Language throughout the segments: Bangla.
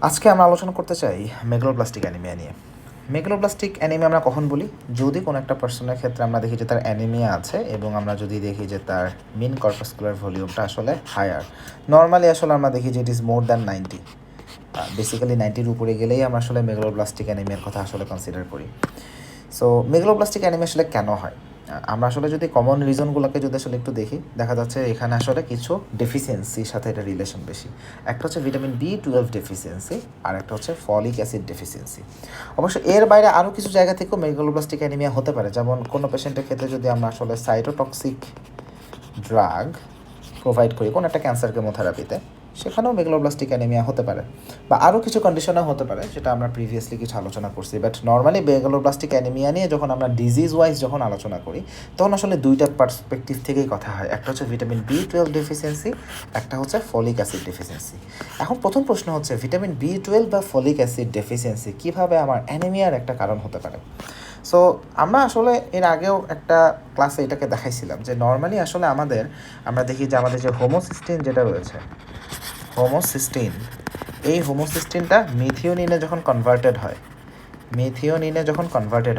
আজকে আমরা আলোচনা করতে চাই মেগালোব্লাস্টিক অ্যানিমিয়া নিয়ে। মেগালোব্লাস্টিক অ্যানিমিয়া আমরা কখন বলি? যদি কোনো একটা পার্সনের ক্ষেত্রে আমরা দেখি যে তার অ্যানিমিয়া আছে এবং আমরা যদি দেখি যে তার মিন কর্পাসকুলার ভলিউমটা আসলে হায়ার। নর্মালি আসলে আমরা দেখি যে it is more than 90, basically 90-র উপরে গেলেই আমরা আসলে মেগালোব্লাস্টিক অ্যানিমিয়ার কথা আসলে কনসিডার করি। সো মেগালোব্লাস্টিক অ্যানিমিয়া আসলে কেন হয়? আমরা আসলে যদি কমন রিজনগুলোকে যদি আসলে একটু দেখি, দেখা যাচ্ছে এখানে আসলে কিছু ডেফিসিয়েন্সির সাথে এটা রিলেশন বেশি। একটা হচ্ছে ভিটামিন B12 ডেফিসিয়েন্সি, আর একটা হচ্ছে ফলিক অ্যাসিড ডেফিসিয়েন্সি। অবশ্য এর বাইরে আরও কিছু জায়গা থেকেও মেগালোব্লাস্টিক অ্যানিমিয়া হতে পারে, যেমন কোনো পেশেন্টের ক্ষেত্রে যদি আমরা আসলে সাইটোটক্সিক ড্রাগ প্রোভাইড করি কোনো একটা ক্যান্সার কেমোথেরাপিতে, সেখানেও মেগালোব্লাস্টিক অ্যানিমিয়া হতে পারে, বা আরও কিছু কন্ডিশনেও হতে পারে, যেটা আমরা প্রিভিয়াসলি কিছু আলোচনা করছি। বাট নর্মালি মেগালোব্লাস্টিক অ্যানিমিয়া নিয়ে যখন আমরা ডিজিজ ওয়াইজ যখন আলোচনা করি, তখন আসলে দুইটা পার্সপেক্টিভ থেকেই কথা হয়। একটা হচ্ছে ভিটামিন B12 ডেফিসিয়েন্সি, একটা হচ্ছে ফলিক অ্যাসিড ডেফিসিয়েন্সি। এখন প্রথম প্রশ্ন হচ্ছে, ভিটামিন B12 বা ফলিক অ্যাসিড ডেফিসিয়েন্সি কীভাবে আমার অ্যানিমিয়ার একটা কারণ হতে পারে? সো আমরা আসলে এর আগেও একটা ক্লাসে এটাকে দেখাইছিলাম যে নর্মালি আসলে আমরা দেখি যে আমাদের যে হোমোসিস্টিন যেটা রয়েছে, হোমোসিস্টিন, এই হোমোসিস্টিনটা মিথিওনিনে যখন কনভার্টেড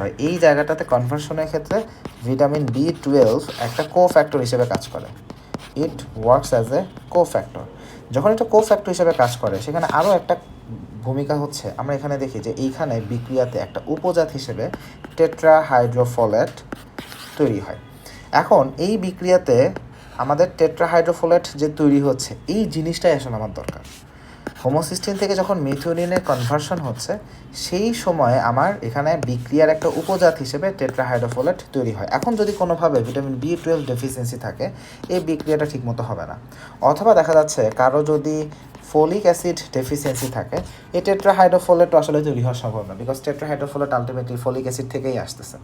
হয়, এই জায়গাটাতে কনভার্সনের ক্ষেত্রে ভিটামিন B12 একটা কোফ্যাক্টর হিসেবে কাজ করে। It works as a cofactor. যখন এটা কোফ্যাক্টর হিসেবে কাজ করে, সেখানে আরও একটা ভূমিকা হচ্ছে, আমরা এখানে দেখি যে এইখানে বিক্রিয়াতে একটা উপজাত হিসেবে টেট্রাহাইড্রোফোলেট তৈরি হয়। এখন এই বিক্রিয়াতে আমাদের টেট্রাহাইড্রোফোলেট যে তৈরি হচ্ছে, এই জিনিসটাই আসলে আমার দরকার। হোমোসিস্টিন থেকে যখন মিথিওনিনে কনভার্সন হচ্ছে, সেই সময়ে আমার এখানে বিক্রিয়ার একটা উপজাত হিসেবে টেট্রাহাইড্রোফোলেট তৈরি হয়। এখন যদি কোনোভাবে ভিটামিন B12 ডেফিসিয়েন্সি থাকে, এই বিক্রিয়াটা ঠিকমতো হবে না। অথবা দেখা যাচ্ছে কারো যদি ফলিক অ্যাসিড ডেফিসিয়েন্সি থাকে, এই টেট্রাহাইড্রোফোলেটও আসলে তৈরি হওয়া সম্ভব না, বিকজ টেট্রাহাইড্রোফোলেট আলটিমেটলি ফলিক অ্যাসিড থেকেই আসতেছে।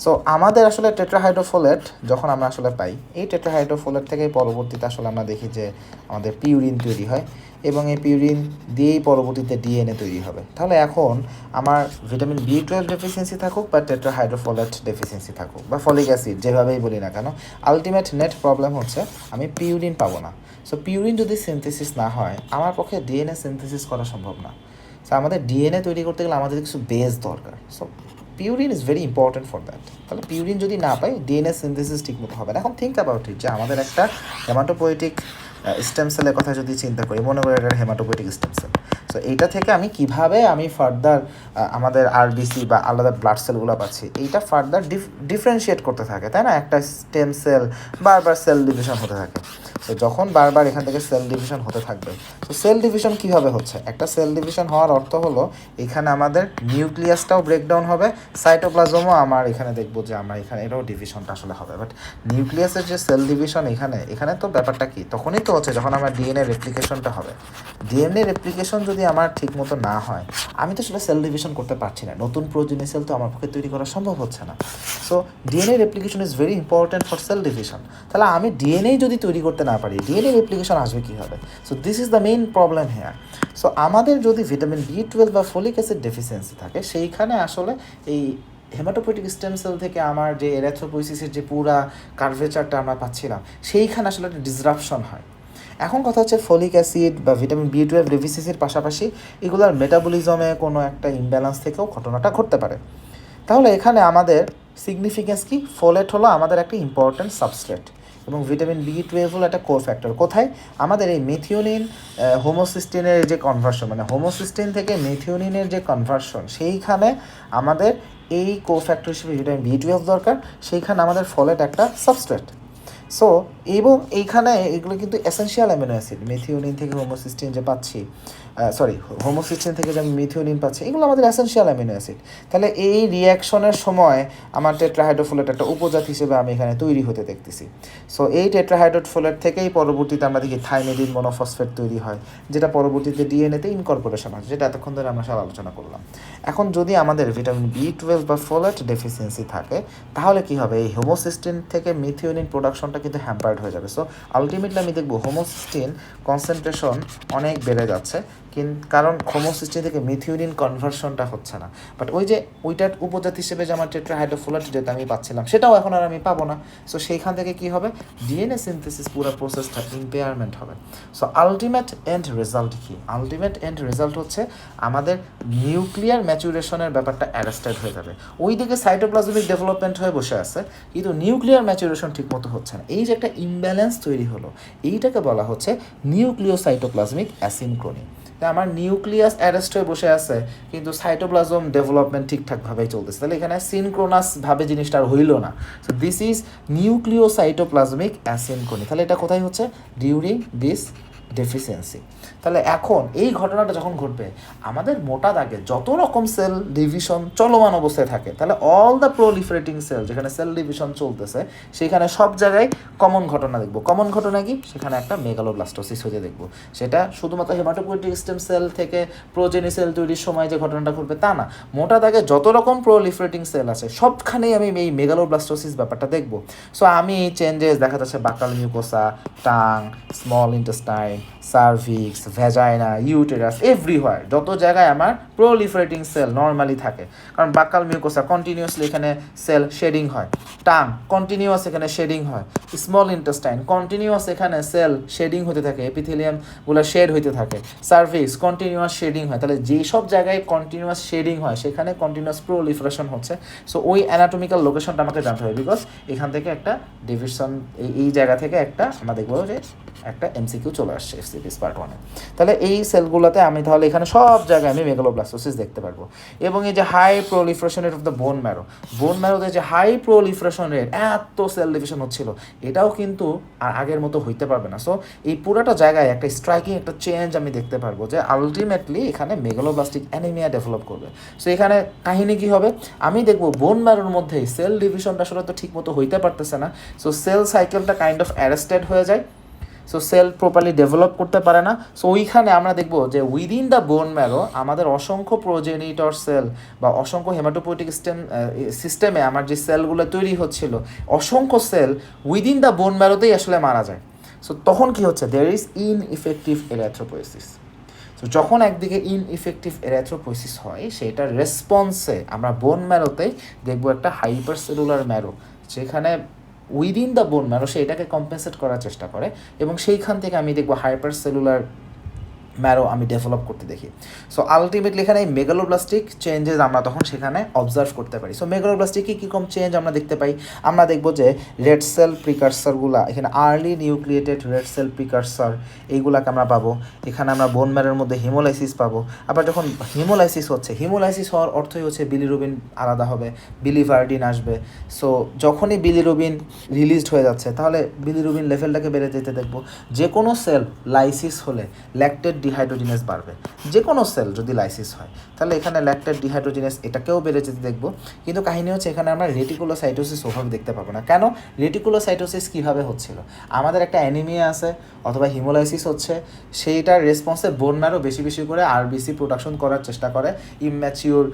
সো আমাদের আসলে টেট্রাহাইড্রোফোলেট যখন আমরা আসলে পাই, এই টেট্রাহাইড্রোফোলেট থেকেই পরবর্তীতে আসলে আমরা দেখি যে আমাদের পিউরিন তৈরি হয়, এবং এই পিউরিন দিয়েই পরবর্তীতে ডিএনএ তৈরি হবে। তাহলে এখন আমার ভিটামিন B12 ডেফিসিয়েন্সি থাকুক বা টেট্রাহাইড্রোফোলেট ডেফিসিয়েন্সি থাকুক বা ফলিক অ্যাসিড, যেভাবেই বলি না কেন, আলটিমেট নেট প্রবলেম হচ্ছে আমি পিউরিন পাবো না। সো পিউরিন যদি সিনথেসিস না হয়, আমার পক্ষে ডিএনএ সিনথেসিস করা সম্ভব না। সো আমাদের ডিএনএ তৈরি করতে গেলে আমাদের কিছু বেস দরকার। So purine is very important for that. তাহলে পিউরিন যদি না পাই, ডিএনএ সিনথেসিস ঠিকমতো হবে না। এখন থিঙ্ক অ্যাবাউট ইট, যে আমাদের একটা হেমাটোপোয়েটিক স্টেম সেলের কথা যদি চিন্তা করি, মনে করি এটা হেমাটোপোয়েটিক স্টেম সেল। সো এইটা থেকে কিভাবে আমি ফার্দার আমাদের আরবিসি বা আলাদা ব্লাড সেলগুলো পাচ্ছি, এইটা ফার্দার ডিফারেন্সিয়েট করতে থাকে, তাই না? একটা স্টেম সেল বারবার সেল ডিভিশন হতে থাকে। তো যখন বারবার এখান থেকে সেল ডিভিশন হতে থাকবে, তো সেল ডিভিশন কীভাবে হচ্ছে? একটা সেল ডিভিশন হওয়ার অর্থ হলো এখানে আমাদের নিউক্লিয়াসটাও ব্রেকডাউন হবে, সাইটোপ্লাজমও আমার এখানে দেখবো যে আমরা এখানে এটাও ডিভিশনটা আসলে হবে। বাট নিউক্লিয়াসের যে সেল ডিভিশন এখানে তো ব্যাপারটা কি, তখনই তো হচ্ছে যখন আমার ডিএনএ রেপ্লিকেশনটা হবে। ডিএনএ রেপ্লিকেশন যদি আমার ঠিক মতো না হয়, আমি তো আসলে সেল ডিভিশন করতে পারছি না, নতুন প্রোটিনের সেল তো আমার পক্ষে তৈরি করা সম্ভব হচ্ছে না। So DNA replication is very important for cell division. তাহলে আমি ডিএনএ যদি তৈরি করতে না পারি, ডিএনএ রেপ্লিকেশন আসবে কীভাবে? So this is the main problem here. So আমাদের যদি ভিটামিন B12 বা ফলিক অ্যাসিড ডেফিসিয়েন্সি থাকে, সেইখানে আসলে এই হেমাটোপোয়েটিক স্টেম সেল থেকে আমার যে এরিথ্রোপোয়েসিসের যে পুরা কার্ভেচারটা আমরা পাচ্ছিলাম, সেইখানে আসলে একটা ডিসরাপশন হয়। এখন কথা হচ্ছে, ফলিক অ্যাসিড বা ভিটামিন B12 ডেফিসিয়েন্সির পাশাপাশি এগুলোর মেটাবলিজমে কোনো একটা ইমব্যালেন্স থেকেও ঘটনাটা ঘটতে পারে। তাহলে এখানে আমাদের সিগনিফিকেন্স কি? ফোলেট হলো আমাদের একটা ইম্পর্ট্যান্ট সাবস্ট্রেট, এবং ভিটামিন B12 হলো একটা কোফ্যাক্টর। কোথায়? আমাদের এই মিথিওনিন হোমোসিস্টিনের যে কনভার্সন, মানে হোমোসিস্টিন থেকে মিথিওনিনের যে কনভার্সন, সেইখানে আমাদের এই কোফ্যাক্টর হিসেবে ভিটামিন B12 দরকার, সেইখানে আমাদের ফোলেট একটা সাবস্ট্রেট। সো এবং এইখানে এগুলো কিন্তু এসেনশিয়াল অ্যামিনো অ্যাসিড, মিথিওনিন থেকে হোমোসিস্টিন যে পাচ্ছি, হোমোসিস্টিন থেকে যে আমি মিথিওনিন পাচ্ছি, এগুলো আমাদের এসেনশিয়াল অ্যামিনো অ্যাসিড। তাহলে এই রিয়াকশনের সময় আমার টেট্রাহাইড্রোফোলেট একটা উপজাত হিসেবে আমি এখানে তৈরি হতে দেখতেছি। সো এই টেট্রাহাইড্রোফোলেট থেকেই পরবর্তীতে আমরা দেখি থাইমিডিন মনোফসফেট তৈরি হয়, যেটা পরবর্তীতে ডিএনএতে ইনকর্পোরেশন হয়, যেটা এতক্ষণ ধরে আমরা সব আলোচনা করলাম। এখন যদি আমাদের ভিটামিন B12 বা ফোলেট ডেফিসিয়েন্সি থাকে, তাহলে কি হবে? এই হোমোসিস্টিন থেকে মিথিওনিন প্রোডাকশনটা কিন্তু হ্যাম্পার্ড হয়ে যাবে। সো আলটিমেটলি আমি দেখবো হোমোসিস্টিন কনসেন্ট্রেশন অনেক বেড়ে যাচ্ছে, কারণ হোমোসিস্টিন থেকে মিথিওনিন কনভার্সনটা হচ্ছে না। বাট ওই যে ওইটার উপজাতি হিসেবে যে আমার টেট্রাহাইড্রোফোলেট যেটা আমি পাচ্ছিলাম সেটাও এখন আর আমি পাবো না। সো সেইখান থেকে কী হবে, ডিএনএ সিনথেসিস পুরো প্রসেসটা ইম্পেয়ারমেন্ট হবে। সো আলটিমেট এন্ড রেজাল্ট কী? আলটিমেট এন্ড রেজাল্ট হচ্ছে আমাদের নিউক্লিয়ার ম্যাচুরেশনের ব্যাপারটা অ্যারেস্টেড হয়ে যাবে। ওই দিকে সাইটোপ্লাজমিক ডেভেলপমেন্ট হয়ে বসে আছে, কিন্তু নিউক্লিয়ার ম্যাচুরেশন ঠিকমতো হচ্ছে না। এই যে একটা ইমব্যালেন্স তৈরি হলো, এইটাকে বলা হচ্ছে নিউক্লিওসাইটোপ্লাজমিক অ্যাসিনক্রোনি। তাই আমার নিউক্লিয়াস অ্যারেস্ট হয়ে বসে আছে, কিন্তু সাইটোপ্লাজম ডেভেলপমেন্ট ঠিকঠাকভাবেই চলতেছে। তাহলে এখানে সিনক্রোনাসভাবে জিনিসটা আর হইল না। So this is nucleocytoplasmic asynchrony. তাহলে এটা কোথায় হচ্ছে? During this deficiency. তাহলে এখন এই ঘটনাটা যখন ঘটবে, আমাদের মোটা দাগে যত রকম সেল ডিভিশন চলমান অবস্থায় থাকে, তাহলে অল দ্য প্রলিফারেটিং সেল যেখানে সেল ডিভিশন চলতেছে সেখানে সব জায়গায় কমন ঘটনা দেখব। কমন ঘটনা কি? সেখানে একটা মেগালোব্লাস্টোসিস হতে দেখব। সেটা শুধুমাত্র হেমাটোপয়েটিক স্টেম সেল থেকে প্রোজেনি সেল তৈরির সময় যে ঘটনাটা ঘটবে তা না, মোটা দাগে যত রকম প্রলিফারেটিং সেল আছে সবখানেই আমি এই মেগালোব্লাস্টোসিস ব্যাপারটা দেখব। সো আমি এই চেঞ্জেস দেখা যাচ্ছে buccal mucosa, tongue, small intestine, cervix, vagina, uterus, everywhere যত জায়গায় আমার প্রলিফারেটিং সেল নর্মালি থাকে। কারণ বাকাল মিউকোসা কন্টিনিউয়াসলি এখানে সেল শেডিং হয়, টাং কন্টিনিউয়াস এখানে শেডিং হয়, স্মল ইন্টেস্টাইন কন্টিনিউয়াস এখানে সেল শেডিং হতে থাকে, এপিথেলিয়ামগুলো শেড হতে থাকে, সার্ভিক্স কন্টিনিউয়াস শেডিং হয়। তাহলে যেই সব জায়গায় কন্টিনিউয়াস শেডিং হয় সেখানে কন্টিনিউয়াস প্রলিফারেশন হচ্ছে। সো ওই অ্যানাটমিক্যাল লোকেশনটা আমাকে জানতে হবে, বিকজ এখান থেকে একটা ডিভিশন, এই জায়গা থেকে একটা আমরা দেখবো যে একটা এমসিকিউ চলে আসছে এফসিপিএস পার্ট 1-এ। তাহলে এই সেলগুলোতে আমি তাহলে এখানে সব জায়গায় আমি মেগালোব্লাস্টোসিস দেখতে পারবো। এবং এই যে high proliferation rate of the bone ম্যারোতে যে হাই প্রলিফারেশন রেট, এত সেল ডিভিশন হচ্ছিল, এটাও কিন্তু আর আগের মতো হইতে পারবে না। সো এই পুরোটা জায়গায় একটা স্ট্রাইকিং একটা চেঞ্জ আমি দেখতে পারবো যে আলটিমেটলি এখানে মেগালোব্লাস্টিক অ্যানিমিয়া ডেভেলপ করবে। সো এখানে কাহিনী কী হবে, আমি দেখবো বোন ম্যারোর মধ্যেই সেল ডিভিশনটা আসলে তো ঠিক মতো হইতে পারতেছে না। সো সেল সাইকেলটা কাইন্ড অফ অ্যারেস্টেড হয়ে যায়। সো সেল প্রপারলি ডেভেলপ করতে পারে না। সো ওইখানে আমরা দেখবো যে উইদিন দ্য বোন ম্যারো আমাদের অসংখ্য প্রোজেনিটর সেল বা অসংখ্য হেমাটোপয়েটিক সিস্টেমে আমার যে সেলগুলো তৈরি হচ্ছিল, অসংখ্য সেল উইদিন দ্য বোন ম্যারোতেই আসলে মারা যায়। সো তখন কি হচ্ছে, দেয়ার ইজ ইনইফেক্টিভ এরিথ্রোপোয়েসিস। সো যখন একদিকে ইনইফেক্টিভ এরিথ্রোপোয়েসিস হয়, সেটার রেসপন্সে আমরা বোন ম্যারোতেই দেখবো একটা হাইপার সেলুলার ম্যারো, যেখানে উইদিন দ্য বোন ম্যারো সে এটাকে কম্পেনসেট করার চেষ্টা করে, এবং সেইখান থেকে আমি দেখবো হাইপার সেলুলার ম্যারো আমি ডেভেলপ করতে দেখি। সো আলটিমেটলি এখানে এই মেগালোব্লাস্টিক চেঞ্জেস আমরা তখন সেখানে অবজার্ভ করতে পারি। সো মেগালোব্লাস্টিকে কীরকম চেঞ্জ আমরা দেখতে পাই, আমরা দেখবো যে রেড সেল প্রিকারসারগুলা, এখানে early nucleated red cell precursor এইগুলাকে আমরা পাবো। এখানে আমরা বোন ম্যারোর মধ্যে হিমোলাইসিস পাবো। আবার যখন হিমোলাইসিস হওয়ার অর্থই হচ্ছে বিলিরুবিন আলাদা হবে, বিলিভার্ডিন আসবে। সো যখনই বিলিরুবিন রিলিজড হয়ে যাচ্ছে, তাহলে বিলিরুবিন লেভেলটাকে বেড়ে যেতে দেখবো। যে কোনো সেল লাইসিস হলে ল্যাকটেড ডিহাইড্রোজিনেস বাড়বে। যে কোনো সেল যদি লাইসিস হয়, তাহলে এখানে ল্যাকটেড ডিহাইড্রোজিনেস এটাকেও বেড়ে যেতে দেখবো। কিন্তু কাহিনী হচ্ছে এখানে আমরা রেটিকুলোসাইটোসিস ওভাবে দেখতে পাবো না। কেন? রেটিকুলোসাইটোসিস কীভাবে হচ্ছিল, আমাদের একটা অ্যানিমিয়া আছে অথবা হিমোলাইসিস হচ্ছে, সেইটার রেসপন্সে বোন ম্যারো বেশি বেশি করে আরবিসি প্রোডাকশন করার চেষ্টা করে, ইম্যাচিওর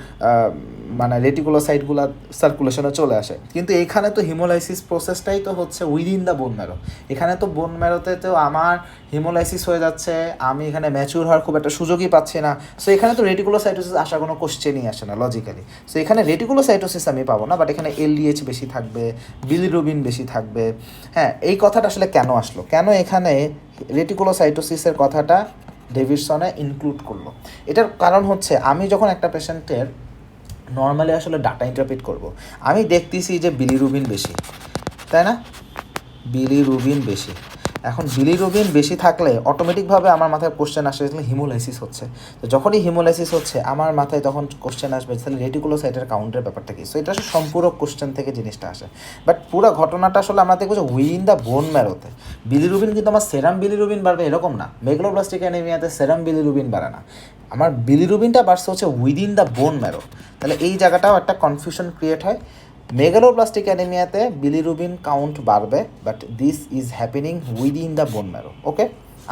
মানে রেটিকুলোসাইটগুলো সার্কুলেশনে চলে আসে। কিন্তু এখানে তো হিমোলাইসিস প্রসেসটাই তো হচ্ছে উইদিন দ্য বোন ম্যারো। এখানে তো বোন ম্যারোতে তো আমার হিমোলাইসিস হয়ে যাচ্ছে, আমি এখানে ম্যাচিউর হওয়ার খুব একটা সুযোগই পাচ্ছি না। সো এখানে তো রেটিকুলোসাইটোসিস আসার কোনো কোশ্চেনই আসে না লজিক্যালি। সো এখানে রেটিকুলোসাইটোসিস আমি পাবো না, বাট এখানে এলডিএইচ বেশি থাকবে, বিলিরুবিন বেশি থাকবে। হ্যাঁ, এই কথাটা আসলে কেন আসলো, কেন এখানে রেটিকুলোসাইটোসিসের কথাটা ডেভিডসনে ইনক্লুড করলো? এটার কারণ হচ্ছে, আমি যখন একটা পেশেন্টের নর্মালি আসলে ডাটা ইন্টারপ্রিট করব, আমি দেখতেছি যে বিলিরুবিন বেশি, তাই না? বিলিরুবিন বেশি। এখন বিলিরুবিন বেশি থাকলে অটোমেটিকভাবে আমার মাথায় কোশ্চেন আসে যে হিমোলাইসিস হচ্ছে। তো যখনই হিমোলাইসিস হচ্ছে আমার মাথায় তখন কোশ্চেন আসবে তাহলে রেটিকুলোসাইটের কাউন্টের ব্যাপারটা কি। সো এটা আসলে সম্পূরক কোশ্চেন থেকে জিনিসটা আসে। বাট পুরো ঘটনাটা আসলে আমরা দেখবো যে উইদিন দ্য বোন ম্যারোতে বিলিরুবিন কিন্তু আমার সেরাম বিলিরুবিন বাড়বে এরকম না। মেগালোব্লাস্টিক অ্যানিমিয়াতে সেরাম বিলিরুবিন বাড়ে না, আমার বিলিরুবিনটা বাড়ছে হচ্ছে উইদিন দ্য বোন ম্যারো। তাহলে এই জায়গাটাও একটা কনফিউশন ক্রিয়েট হয়। মেগালোব্লাস্টিক অ্যানিমিয়াতে বিলিরুবিন কাউন্ট বাড়বে, but this is happening within the bone marrow. Okay,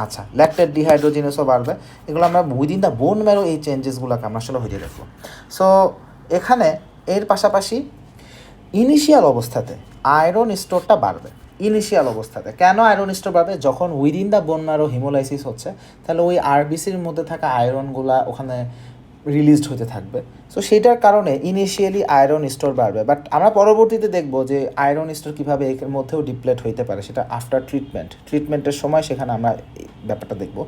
আচ্ছা, ল্যাকটেড ডিহাইড্রোজিনেসও বাড়বে, এগুলো আমরা উইদিন দ্য বোন ম্যারো এই চেঞ্জেসগুলোকে আমরা আসলে হয়ে দেখবো। সো এখানে এর পাশাপাশি ইনিশিয়াল অবস্থাতে আয়রন স্টোরটা বাড়বে। ইনিশিয়াল অবস্থাতে। কেন আয়রন স্টোর বাড়বে? যখন within the bone marrow haemolysis হচ্ছে, তাহলে ওই আরবিসির মধ্যে থাকা আয়রনগুলা ওখানে রিলিজড হতে থাকবে। সো সেটার কারণে ইনিশিয়ালি আয়রন স্টোর বাড়বে। বাট আমরা পরবর্তীতে দেখব যে আয়রন স্টোর কীভাবে এর মধ্যেও ডিপ্লেট হইতে পারে, সেটা আফটার ট্রিটমেন্টের সময় সেখানে আমরা এই ব্যাপারটা দেখব।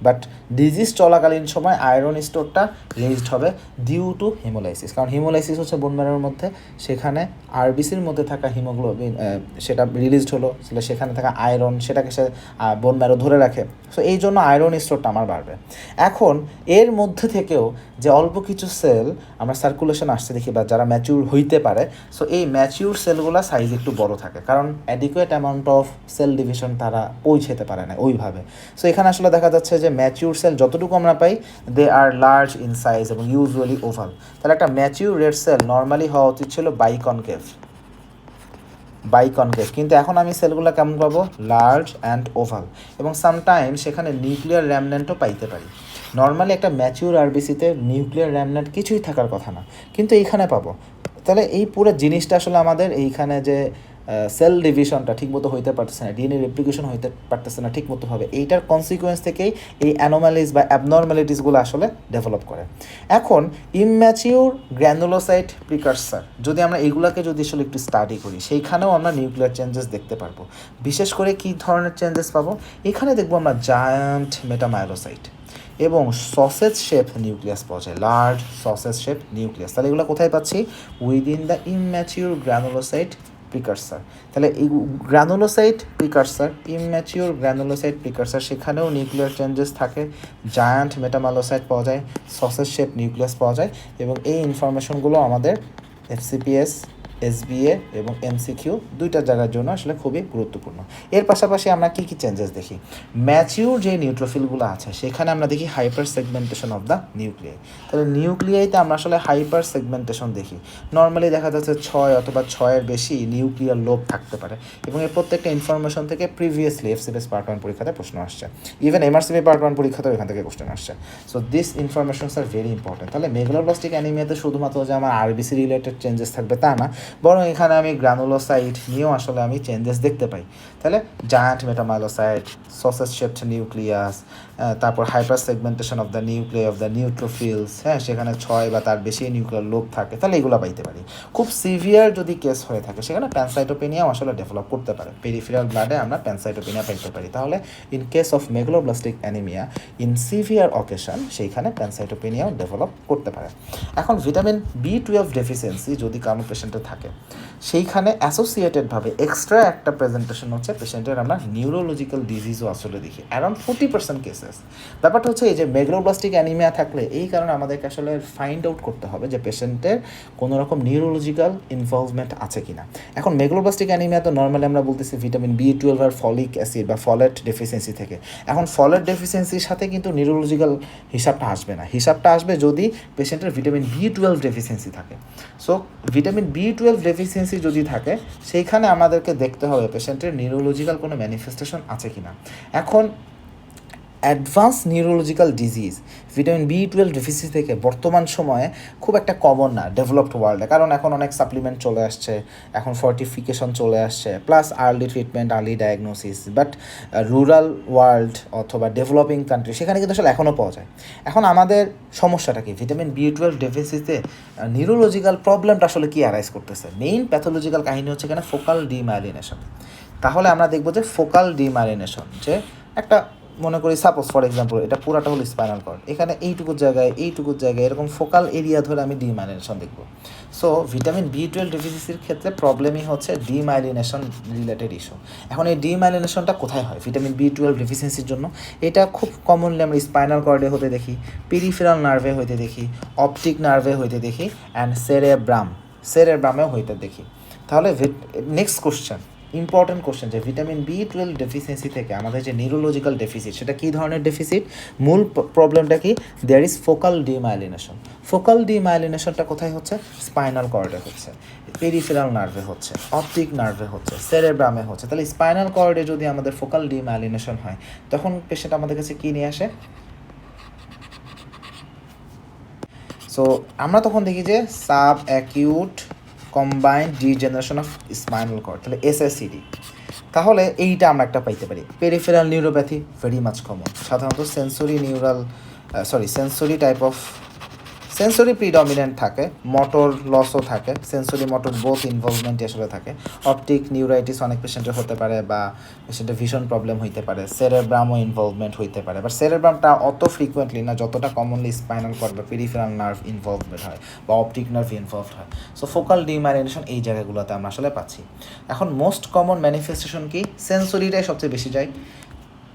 বাট ডিজিজ চলাকালীন সময় আয়রন স্টোরটা রিলিজড হবে ডিউ টু হিমোলাইসিস। কারণ হিমোলাইসিস হচ্ছে বোন ম্যারোর মধ্যে, সেখানে আরবিসির মধ্যে থাকা হিমোগ্লোবিন সেটা রিলিজড হলো, সেখানে থাকা আয়রন সেটাকে সে বোন ম্যারো ধরে রাখে। সো এই জন্য আয়রন স্টোরটা আমার বাড়বে। এখন এর মধ্যে থেকেও যে অল্প কিছু সেল আমরা সার্কুলেশন আসতে দেখি বা যারা ম্যাচিউর হইতে পারে, সো এই ম্যাচিউর সেলগুলো সাইজ একটু বড় থাকে, কারণ adequate amount of cell division তারা পৌঁছাতে পারে না ওইভাবে। সো এখানে আসলে দেখা যাচ্ছে যে ম্যাচিউর সেল যতটুকু আমরা পাই, দে আর লার্জ ইন সাইজ এবং ইউজুয়ালি ওভাল। তাহলে একটা ম্যাচিউর রেড সেল নর্মালি হওয়া উচিত ছিল বাইকনকেভ, কিন্তু এখন আমি সেলগুলো কেমন পাবো? লার্জ অ্যান্ড ওভাল, এবং সামটাইম সেখানে নিউক্লিয়ার র্যামনেন্টও পাইতে পারি। নর্মালি একটা ম্যাচিউর আরবিসিতে নিউক্লিয়ার র্যামনেন্ট কিছুই থাকার কথা না, কিন্তু এইখানে পাবো। তাহলে এই পুরো জিনিসটা আসলে আমাদের এইখানে যে সেল ডিভিশনটা ঠিকমতো হইতে পারতেছে না, ডিএনএ রেপ্লিকেশন হইতে পারতেছে না ঠিকমতোভাবে, এইটার কনসিকুয়েন্স থেকেই এই অ্যানোমালিজ বা অ্যাবনর্মালিটিসগুলো আসলে ডেভেলপ করে। এখন ইমম্যাচিউর গ্র্যানুলোসাইট প্রিকারসার, যদি আমরা এইগুলোকে যদি আসলে একটু স্টাডি করি, সেইখানেও আমরা নিউক্লিয়ার চেঞ্জেস দেখতে পারবো। বিশেষ করে কী ধরনের চেঞ্জেস পাবো? এখানে দেখবো আমরা জায়ান্ট মেটামাইলোসাইট এবং সসেজ শেপ নিউক্লিয়াস পাওয়া যায়, লার্জ সসেজ শেপ নিউক্লিয়াস। তাহলে এগুলো কোথায় পাচ্ছি? Within the immature granulocyte precursor. তাহলে এই granulocyte precursor, immature granulocyte precursor, সেখানেও নিউক্লিয়ার চেঞ্জেস থাকে, জায়ান্ট মেটামাইলোসাইট পাওয়া যায়, সসেজ শেপ নিউক্লিয়াস পাওয়া যায়, এবং এই ইনফরমেশনগুলো আমাদের এফসিপিএস, এসবিএ এবং এমসিকিউ দুইটা জায়গার জন্য আসলে খুবই গুরুত্বপূর্ণ। এর পাশাপাশি আমরা কী কী চেঞ্জেস দেখি? ম্যাচিউর যে নিউট্রোফিলগুলো আছে সেখানে আমরা দেখি hyper segmentation of the nuclei. তাহলে নিউক্লিয়াইতে আমরা আসলে হাইপার সেগমেন্টেশন দেখি। নর্মালি দেখা যাচ্ছে 6 অথবা 6-এর বেশি নিউক্লিয়ার লোব থাকতে পারে, এবং এর প্রত্যেকটা ইনফরমেশন থেকে প্রিভিয়াসলি এফসিপিএস পার্ট 1 পরীক্ষাতে প্রশ্ন আসছে, ইভেন এমআরসিপি পার্ট 1 পরীক্ষাতেও এখান থেকে কোশ্চেন আসছে। So this informations are very important. তাহলে মেগালোব্লাস্টিক অ্যানিমিয়াতে শুধুমাত্র যে আমার আরবিসি রিলেটেড চেঞ্জেস থাকবে তা না, বরং এখানে আমি গ্রানুলোসাইট নিয়েও আসলে আমি চেঞ্জেস দেখতে পাই। তাহলে জায়ান্ট মেটামাইলোসাইট, সসেজ শেপড নিউক্লিয়াস, তারপর hyper segmentation of the nuclei of the neutrophils, হ্যাঁ, সেখানে 6 বা তার বেশি নিউক্লিয়ার লোব থাকে, তাহলে এগুলো পাইতে পারি। খুব সিভিয়ার যদি কেস হয়ে থাকে সেখানে প্যানসাইটোপেনিয়াও আসলে ডেভেলপ করতে পারে, পেরিফেরাল ব্লাডে আমরা প্যানসাইটোপেনিয়া পাইতে পারি। তাহলে in case of megaloblastic anaemia in severe occasion সেইখানে প্যানসাইটোপেনিয়াও ডেভেলপ করতে পারে। এখন ভিটামিন B12 ডেফিসিয়েন্সি যদি কারো পেশেন্টের থাকে, সেইখানে অ্যাসোসিয়েটেডভাবে এক্সট্রা একটা প্রেজেন্টেশন হচ্ছে পেশেন্টের আমরা নিউরোলজিক্যাল ডিজিজও আসলে দেখি, অ্যারাউন্ড 40% কেসেস। ব্যাপারটা হচ্ছে এই যে মেগালোব্লাস্টিক অ্যানিমিয়া থাকলে এই কারণে আমাদেরকে আসলে ফাইন্ড আউট করতে হবে যে পেশেন্টের কোনো রকম নিউরোলজিক্যাল ইনভলভমেন্ট আছে কি না। এখন মেগালোব্লাস্টিক অ্যানিমিয়া তো নর্মালি আমরা বলতেছি ভিটামিন B12 আর ফলিক অ্যাসিড বা ফলেট ডেফিসিয়েন্সি থেকে। এখন ফলেট ডেফিসিয়েন্সির সাথে কিন্তু নিউরোলজিক্যাল হিসাবটা আসবে না, হিসাবটা আসবে যদি পেশেন্টের ভিটামিন B12 ডেফিসিয়েন্সি থাকে। সো ভিটামিন B12 ডেফিসিয়েন্সি যদি থাকে সেইখানে আমাদেরকে দেখতে হবে পেশেন্টের নিউরোলজিক্যাল কোনো ম্যানিফেস্টেশন আছে কি না। এখন advance neurological disease vitamin B12 deficiency থেকে বর্তমান সময়ে খুব একটা কমন না ডেভেলপড ওয়ার্ল্ডে, কারণ এখন অনেক সাপ্লিমেন্ট চলে আসছে, এখন ফর্টিফিকেশন চলে আসছে, plus early treatment, early diagnosis. But rural world অথবা ডেভেলপিং কান্ট্রি সেখানে কিন্তু আসলে এখনও পাওয়া যায়। এখন আমাদের সমস্যাটা কি? ভিটামিন B12 ডেফিসিতে নিউরোলজিক্যাল প্রবলেমটা আসলে কি অ্যারাইজ করতেছে? মেইন প্যাথোলজিক্যাল কাহিনী হচ্ছে এখানে ফোকাল ডিমাইলিনেশন। তাহলে আমরা দেখবো যে ফোকাল ডিমাইলিনেশন, যে একটা মনে করি সাপোজ ফর এক্সাম্পল এটা পুরাটা হলো স্পাইনাল কর্ড, এখানে এইটুকুর জায়গায় এরকম ফোকাল এরিয়া ধরে আমি ডিমাইলিনেশন দেখব। সো ভিটামিন B12 ডেফিসিয়েন্সির ক্ষেত্রে প্রবলেমই হচ্ছে ডিমাইলিনেশন রিলেটেড ইস্যু। এখন এই ডিমাইলিনেশনটা কোথায় হয় ভিটামিন B12 ডেফিসিয়েন্সির জন্য? এটা খুব কমনলি আমরা স্পাইনাল কর্ডে হতে দেখি, পেরিফেরাল নার্ভে হইতে দেখি, অপটিক নার্ভে হইতে দেখি, অ্যান্ড সেরেব্রামেও হইতে দেখি। তাহলে নেক্সট কোশ্চেন, ইম্পর্টেন্ট কোশ্চেন, যে ভিটামিন B12 ডেফিসিয়েন্সি থেকে আমাদের যে নিউরোলজিক্যাল ডেফিসিট সেটা কী ধরনের ডেফিসিট? মূল প্রবলেমটা কি? There is focal demyelination. ফোকাল ডিমাইলিনেশনটা কোথায় হচ্ছে? স্পাইনাল কর্ডে হচ্ছে, পেরিফেরাল নার্ভে হচ্ছে, অপটিক নার্ভে হচ্ছে, সেরেব্রামে হচ্ছে। তাহলে স্পাইনাল কর্ডে যদি আমাদের ফোকাল ডিমাইলিনেশন হয় তখন পেশেন্ট আমাদের কাছে কী নিয়ে আসে? সো আমরা তখন দেখি যে sub acute combined degeneration of spinal cord, তাহলে SACD। তাহলে এইটা আমরা একটা পাইতে পারি। Peripheral neuropathy very much common, সাধারণত sensory type of sensory predominant থাকে, মোটর লসও থাকে, সেন্সরি মোটর বোথ ইনভলভমেন্ট আসলে থাকে। অপটিক নিউরাইটিস অনেক পেশেন্টের হতে পারে, বা পেশেন্টের ভিশন প্রবলেম হইতে পারে, সেরেব্রামও ইনভলভমেন্ট হইতে পারে, বাট সেরেব্রামটা অত ফ্রিকুয়েন্টলি না যতটা কমনলি স্পাইনাল কর্ড বা পেরিফেরাল নার্ভ ইনভলভমেন্ট হয় বা অপটিক নার্ভ ইনভলভড হয়। সো ফোকাল ডিমাইলিনেশন এই জায়গাগুলোতে আমরা আসলে পাচ্ছি। এখন মোস্ট কমন ম্যানিফেস্টেশন কি? সেন্সরিটাই সবচেয়ে বেশি যায়।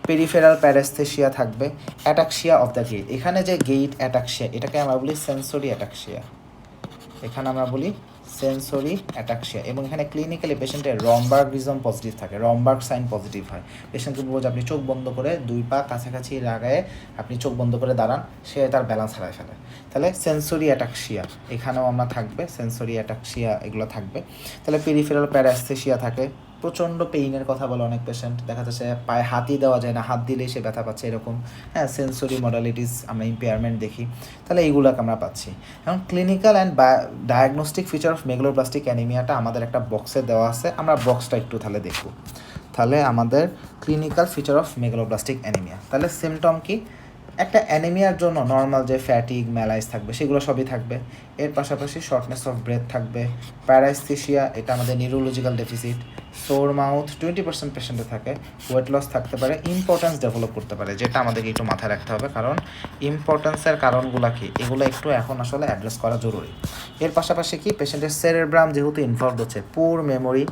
পেরিফেরাল প্যারাস্থেশিয়া থাকবে, অ্যাটাক্সিয়া অফ দ্য গেট। এখানে যে গেট অ্যাটাক্সিয়া, এটাকে আমরা বলি সেন্সরি অ্যাটাক্সিয়া, এখানে আমরা বলি সেন্সরি অ্যাটাক্সিয়া। এবং এখানে ক্লিনিক্যালি পেশেন্টের রমবার্গিজম পজিটিভ থাকে, রমবার্গ সাইন পজিটিভ হয়। পেশেন্টকে বলবো যে আপনি চোখ বন্ধ করে 2 পা কাছাকাছি লাগায় আপনি চোখ বন্ধ করে দাঁড়ান, সে তার ব্যালেন্স হারায় ফেলে। তাহলে সেন্সরি অ্যাটাক্সিয়া এখানেও আমরা থাকবে, সেন্সরি অ্যাটাক্সিয়া এগুলো থাকবে। তাহলে পেরিফেরাল প্যারাস্থেশিয়া থাকে, প্রচণ্ড পেইনের কথা বলে অনেক পেশেন্ট, দেখা যাচ্ছে পায়ে হাতই দেওয়া যায় না, হাত দিলেই সে ব্যথা পাচ্ছে এরকম। হ্যাঁ, সেন্সরি মডালিটিস আমরা ইম্পেয়ারমেন্ট দেখি, তাহলে এইগুলোকে আমরা পাচ্ছি। এখন clinical and diagnostic feature of megaloblastic অ্যানিমিয়াটা আমাদের একটা বক্সে দেওয়া আছে, আমরা বক্সটা একটু তাহলে দেখব। তাহলে আমাদের clinical feature of megaloblastic anaemia, তাহলে সিমটম কি? একটা অ্যানিমিয়ার জন্য নর্মাল যে ফ্যাটিক ম্যালাইজ থাকবে সেগুলো সবই থাকবে, এর পাশাপাশি শর্টনেস অফ ব্রেথ থাকবে, প্যারাস্থেশিয়া এটা আমাদের নিউরোলজিক্যাল ডেফিসিট, সোর মাউথ 20% পেশেন্টে থাকে, ওয়েট লস থাকতে পারে, ইম্পর্টেন্স ডেভেলপ করতে পারে, যেটা আমাদেরকে একটু মাথায় রাখতে হবে, কারণ ইম্পর্টেন্সের কারণগুলো কি এগুলো একটু এখন আসলে অ্যাড্রেস করা জরুরি। এর পাশাপাশি কি পেশেন্টের সেরেব্রাম যেহেতু ইনভলভ হচ্ছে, পুর মেমোরি,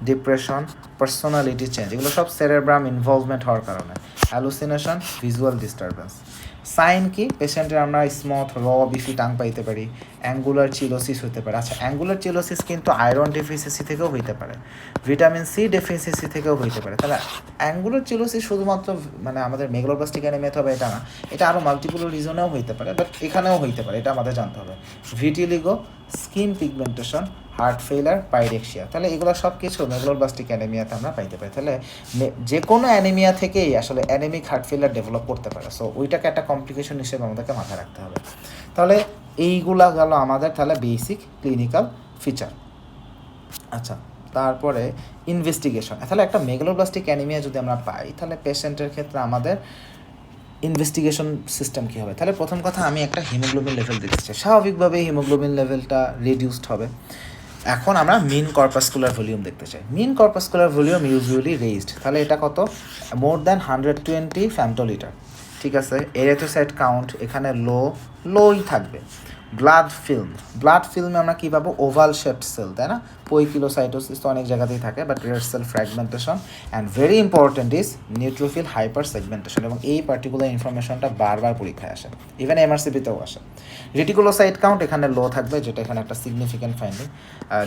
ডিপ্রেশন, পার্সোনালিটি চেঞ্জ, এগুলো সব সেরেব্রাম ইনভলভমেন্ট হওয়ার কারণে, হ্যালুসিনেশন, ভিজুয়াল ডিস্টারবেন্স। সাইন কি? পেশেন্টের আমরা স্মথ বিফি টাং পাইতে পারি, অ্যাঙ্গুলার চিলোসিস হতে পারে। আচ্ছা, অ্যাঙ্গুলার চিলোসিস কিন্তু আয়রন ডেফিসিয়েন্সি থেকেও হইতে পারে, ভিটামিন সি ডেফিসিয়েন্সি থেকেও হইতে পারে। তাহলে অ্যাঙ্গুলার চিলোসিস শুধুমাত্র মানে আমাদের মেগালোব্লাস্টিক অ্যানিমিয়া হবে এটা না, এটা আরও মাল্টিপল রিজনেও হইতে পারে, বাট এখানেও হইতে পারে, এটা আমাদের জানতে হবে। Vitiligo, skin pigmentation, heart failure, pyrexia, তাহলে এগুলো সব কিছু মেগালোব্লাস্টিক অ্যানিমিয়াতে আমরা পাইতে পারি। তাহলে যে কোনো অ্যানিমিয়া থেকেই আসলে অ্যানিমিক হার্ট ফেইলার ডেভেলপ করতে পারে, সো ওইটাকে একটা কমপ্লিকেশন হিসেবে আমাদেরকে মাথায় রাখতে হবে। তাহলে এইগুলা গেল আমাদের তাহলে বেসিক ক্লিনিক্যাল ফিচার। আচ্ছা, তারপরে ইনভেস্টিগেশন। তাহলে একটা মেগালোব্লাস্টিক অ্যানিমিয়া যদি আমরা পাই, তাহলে পেশেন্টের ক্ষেত্রে আমাদের ইনভেস্টিগেশন সিস্টেম কী হবে? তাহলে প্রথম কথা আমি একটা হিমোগ্লোবিন লেভেল দিতে চাই, স্বাভাবিকভাবে হিমোগ্লোবিন লেভেলটা রিডিউসড হবে। এখন আমরা মিন কর্পাসকুলার ভলিউম দেখতে চাই, মিন কর্পাসকুলার ভলিউম ইউজুয়ালি রেজড, তাহলে এটা কত? মোর দ্যান 120 ফেমটোলিটার, ঠিক আছে। এরিথ্রোসাইট কাউন্ট এখানে লোই থাকবে। ব্লাড ফিল্মে আমরা কী পাবো? ওভাল শেপড সেল, তাই না? পইকিলোসাইটোসিস তো অনেক জায়গাতেই থাকে, but red cell fragmentation and very important is neutrophil hyper segmentation, এবং এই পার্টিকুলার ইনফরমেশনটা বারবার পরীক্ষায় আসে, ইভেন এমআরসিপিতেও আসে। রেটিকুলোসাইট কাউন্ট এখানে লো থাকবে, যেটা এখানে একটা সিগনিফিক্যান্ট ফাইন্ডিং।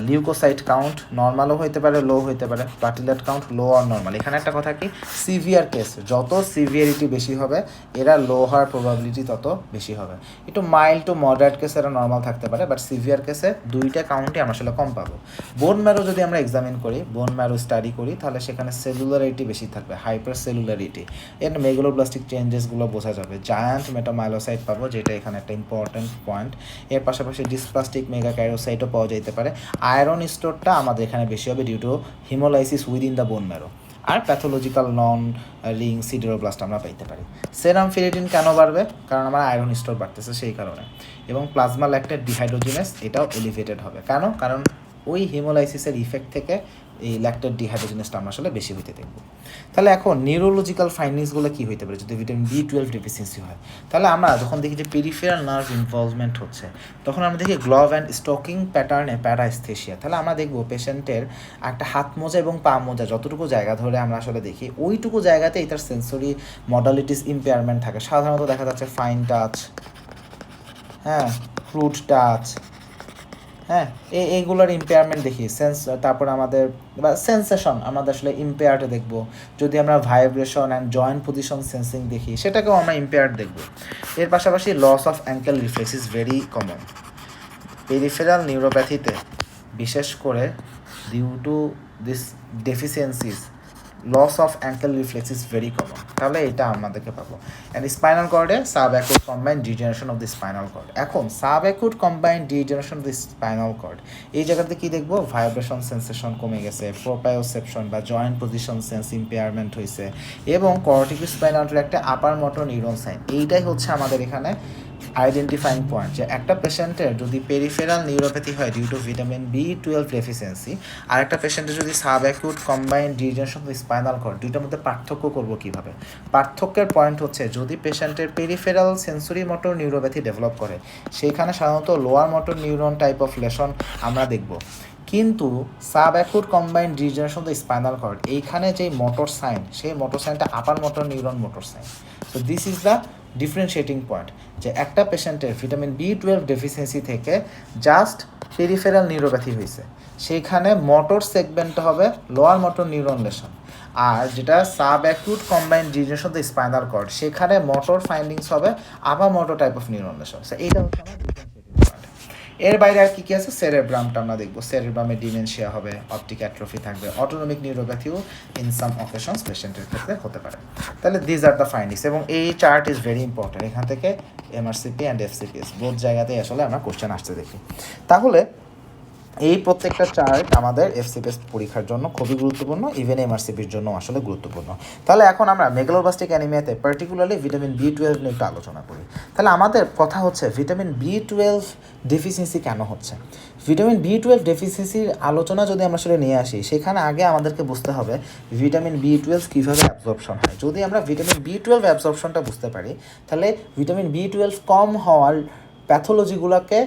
লিউকোসাইট কাউন্ট নর্মালও হইতে পারে, লো হইতে পারে। প্লাটিলেট কাউন্ট লো আর নর্মাল। এখানে একটা কথা কি, সিভিয়ার কেস, যত সিভিয়ারিটি বেশি হবে এরা লো হওয়ার প্রবাবিলিটি তত বেশি হবে। একটু মাইল্ড টু মডারেট কেসে এরা নর্মাল থাকতে পারে, বাট সিভিয়ার কেসে দুইটা কাউন্টই আমরা আসলে কম পাবো। বোন ম্যারো যদি আমরা এক্সামিন করি, বোন ম্যারো স্টাডি করি, তাহলে সেখানে সেলুলারিটি বেশি থাকবে, হাইপার সেলুলারিটি। এর মেগালোব্লাস্টিক চেঞ্জেসগুলো বোঝা যাবে। জায়ান্ট মেটামাইলোসাইট পাবো, যেটা এখানে একটা ইম্পর্টেন্ট পয়েন্ট। এর পাশাপাশি ডিসপ্লাস্টিক মেগাকাইরোসাইটও পাওয়া যেতে পারে। আয়রন স্টোরটা আমাদের এখানে বেশি হবে due to haemolysis within the bone marrow. আর প্যাথোলজিক্যাল নন রিং সিডেরোব্লাস্ট আমরা পাইতে পারি। সেরাম ফেরিটিন কেন বাড়বে? কারণ আমার আয়রন স্টোর বাড়তেছে সেই কারণে। এবং প্লাজমা ল্যাকটেট ডিহাইড্রোজিনেস এটাও এলিভেটেড হবে। কারণ ওই হিমোলাইসিসের ইফেক্ট থেকে এই ল্যাকটেট ডিহাইড্রোজিনেসটা আমরা আসলে বেশি হইতে দেখব। তাহলে এখন নিউরোলজিক্যাল ফাইন্ডিংসগুলো কী হইতে পারে যদি ভিটামিন B12 ডেফিসিয়েন্সি হয়? তাহলে আমরা যখন দেখি যে পেরিফেরাল নার্ভ ইনভলভমেন্ট হচ্ছে, তখন আমরা দেখি গ্লোভ অ্যান্ড স্টকিং প্যাটার্নে প্যারাস্থেশিয়া। তাহলে আমরা দেখব পেশেন্টের একটা হাত মোজা এবং পা মোজা যতটুকু জায়গা ধরে আমরা আসলে দেখি, ওইটুকু জায়গাতেই তার সেন্সরি মডালিটিস ইম্পেয়ারমেন্ট থাকে। সাধারণত দেখা যাচ্ছে ফাইন টাচ, হ্যাঁ, ফ্রুট টাচ, হ্যাঁ, এইগুলোর ইম্পেয়ারমেন্ট দেখি। তারপর আমাদের বা সেন্সেশন আমাদের আসলে ইম্পেয়ার্ডে দেখবো। যদি আমরা vibration and joint position sensing দেখি, সেটাকেও আমরা ইম্পেয়ার্ড দেখব। এর পাশাপাশি loss of ankle reflex is very common peripheral নিউরোপ্যাথিতে, বিশেষ করে due to this deficiencies loss of ankle reflex is very common, তাহলে এটা আমাদেরকে পাবো। অ্যান্ড স্পাইনাল কর্ডে subacute combined degeneration of the spinal cord. এখন subacute combined degeneration of the spinal cord, এই জায়গাতে কী দেখবো, ভাইব্রেশন সেন্সেশন কমে গেছে, প্রোপ্রায়োসেপশন বা জয়েন্ট পজিশন সেন্স ইম্পেয়ারমেন্ট হয়েছে, এবং কর্টিকো স্পাইনাল ট্র্যাক্টে আপার মোটর নিউরন সাইন। এইটাই হচ্ছে আমাদের এখানে আইডেন্টিফাইং পয়েন্ট, যে একটা পেশেন্টের যদি পেরিফেরাল নিউরোপ্যাথি হয় due to vitamin B12 deficiency, আর একটা পেশেন্টের যদি sub acute combined degeneration of spinal cord, দুইটার মধ্যে পার্থক্য করব কীভাবে? পার্থক্যের পয়েন্ট হচ্ছে যদি পেশেন্টের peripheral sensory motor neuropathy develop করে, সেইখানে সাধারণত lower motor neuron type of lesion আমরা দেখব। কিন্তু subacute combined degeneration of the spinal cord, এইখানে যেই মোটর সাইন, সেই মোটর সাইনটা upper motor neuron motor sign. So this is the differentiating point, যে একটা পেশেন্টের ভিটামিন B12 ডেফিসিয়েন্সি থেকে জাস্ট পেরিফেরাল নিউরোপ্যাথি হয়েছে, সেইখানে মোটর সেগমেন্ট হবে লোয়ার মোটর নিউরন লেশন। আর যেটা sub acute combined degeneration of the spinal cord, সেখানে মোটর ফাইন্ডিংস হবে upper motor type of neuron lesion. So এইটা হচ্ছে আমার ডিফারেন্সিয়েটিং পয়েন্ট। এর বাইরে আর কী কী আছে? সেরেব্রামটা আমরা দেখবো, সেরেব্রামে ডিমেনশিয়া হবে, অপটিক অ্যাট্রফি থাকবে, অটোনমিক নিউরোপ্যাথিও ইন সাম অকেশনস পেশেন্টের ক্ষেত্রে হতে পারে। তাহলে দিজ আর দ্য ফাইন্ডিংস, এবং এই চার্ট ইজ ভেরি ইম্পর্টেন্ট। এখান থেকে MRCP অ্যান্ড FCPS বোথ জায়গাতেই আসলে আমরা কোশ্চেন আসতে দেখি। তাহলে এই প্রত্যেকটা চার্ট আমাদের FCPS পরীক্ষার জন্য খুবই গুরুত্বপূর্ণ, ইভেন MRCPর জন্য আসলে গুরুত্বপূর্ণ। তাহলে এখন আমরা মেগালোবাস্টিক অ্যানিমিয়াতে পার্টিকুলারলি ভিটামিন B12 নিয়ে একটু আলোচনা করি। তাহলে আমাদের কথা হচ্ছে ভিটামিন B12 ডেফিসিয়েন্সি কেন হচ্ছে? ভিটামিন B12 ডেফিসিয়েন্সির আলোচনা যদি আমরা সেটা নিয়ে আসি, সেখানে আগে আমাদেরকে বুঝতে হবে ভিটামিন B12 কীভাবে অ্যাবজর্পশন হয়। যদি আমরা ভিটামিন B12 অ্যাবজর্পশনটা বুঝতে পারি, তাহলে ভিটামিন B12 কম হওয়ার প্যাথোলজিগুলোকে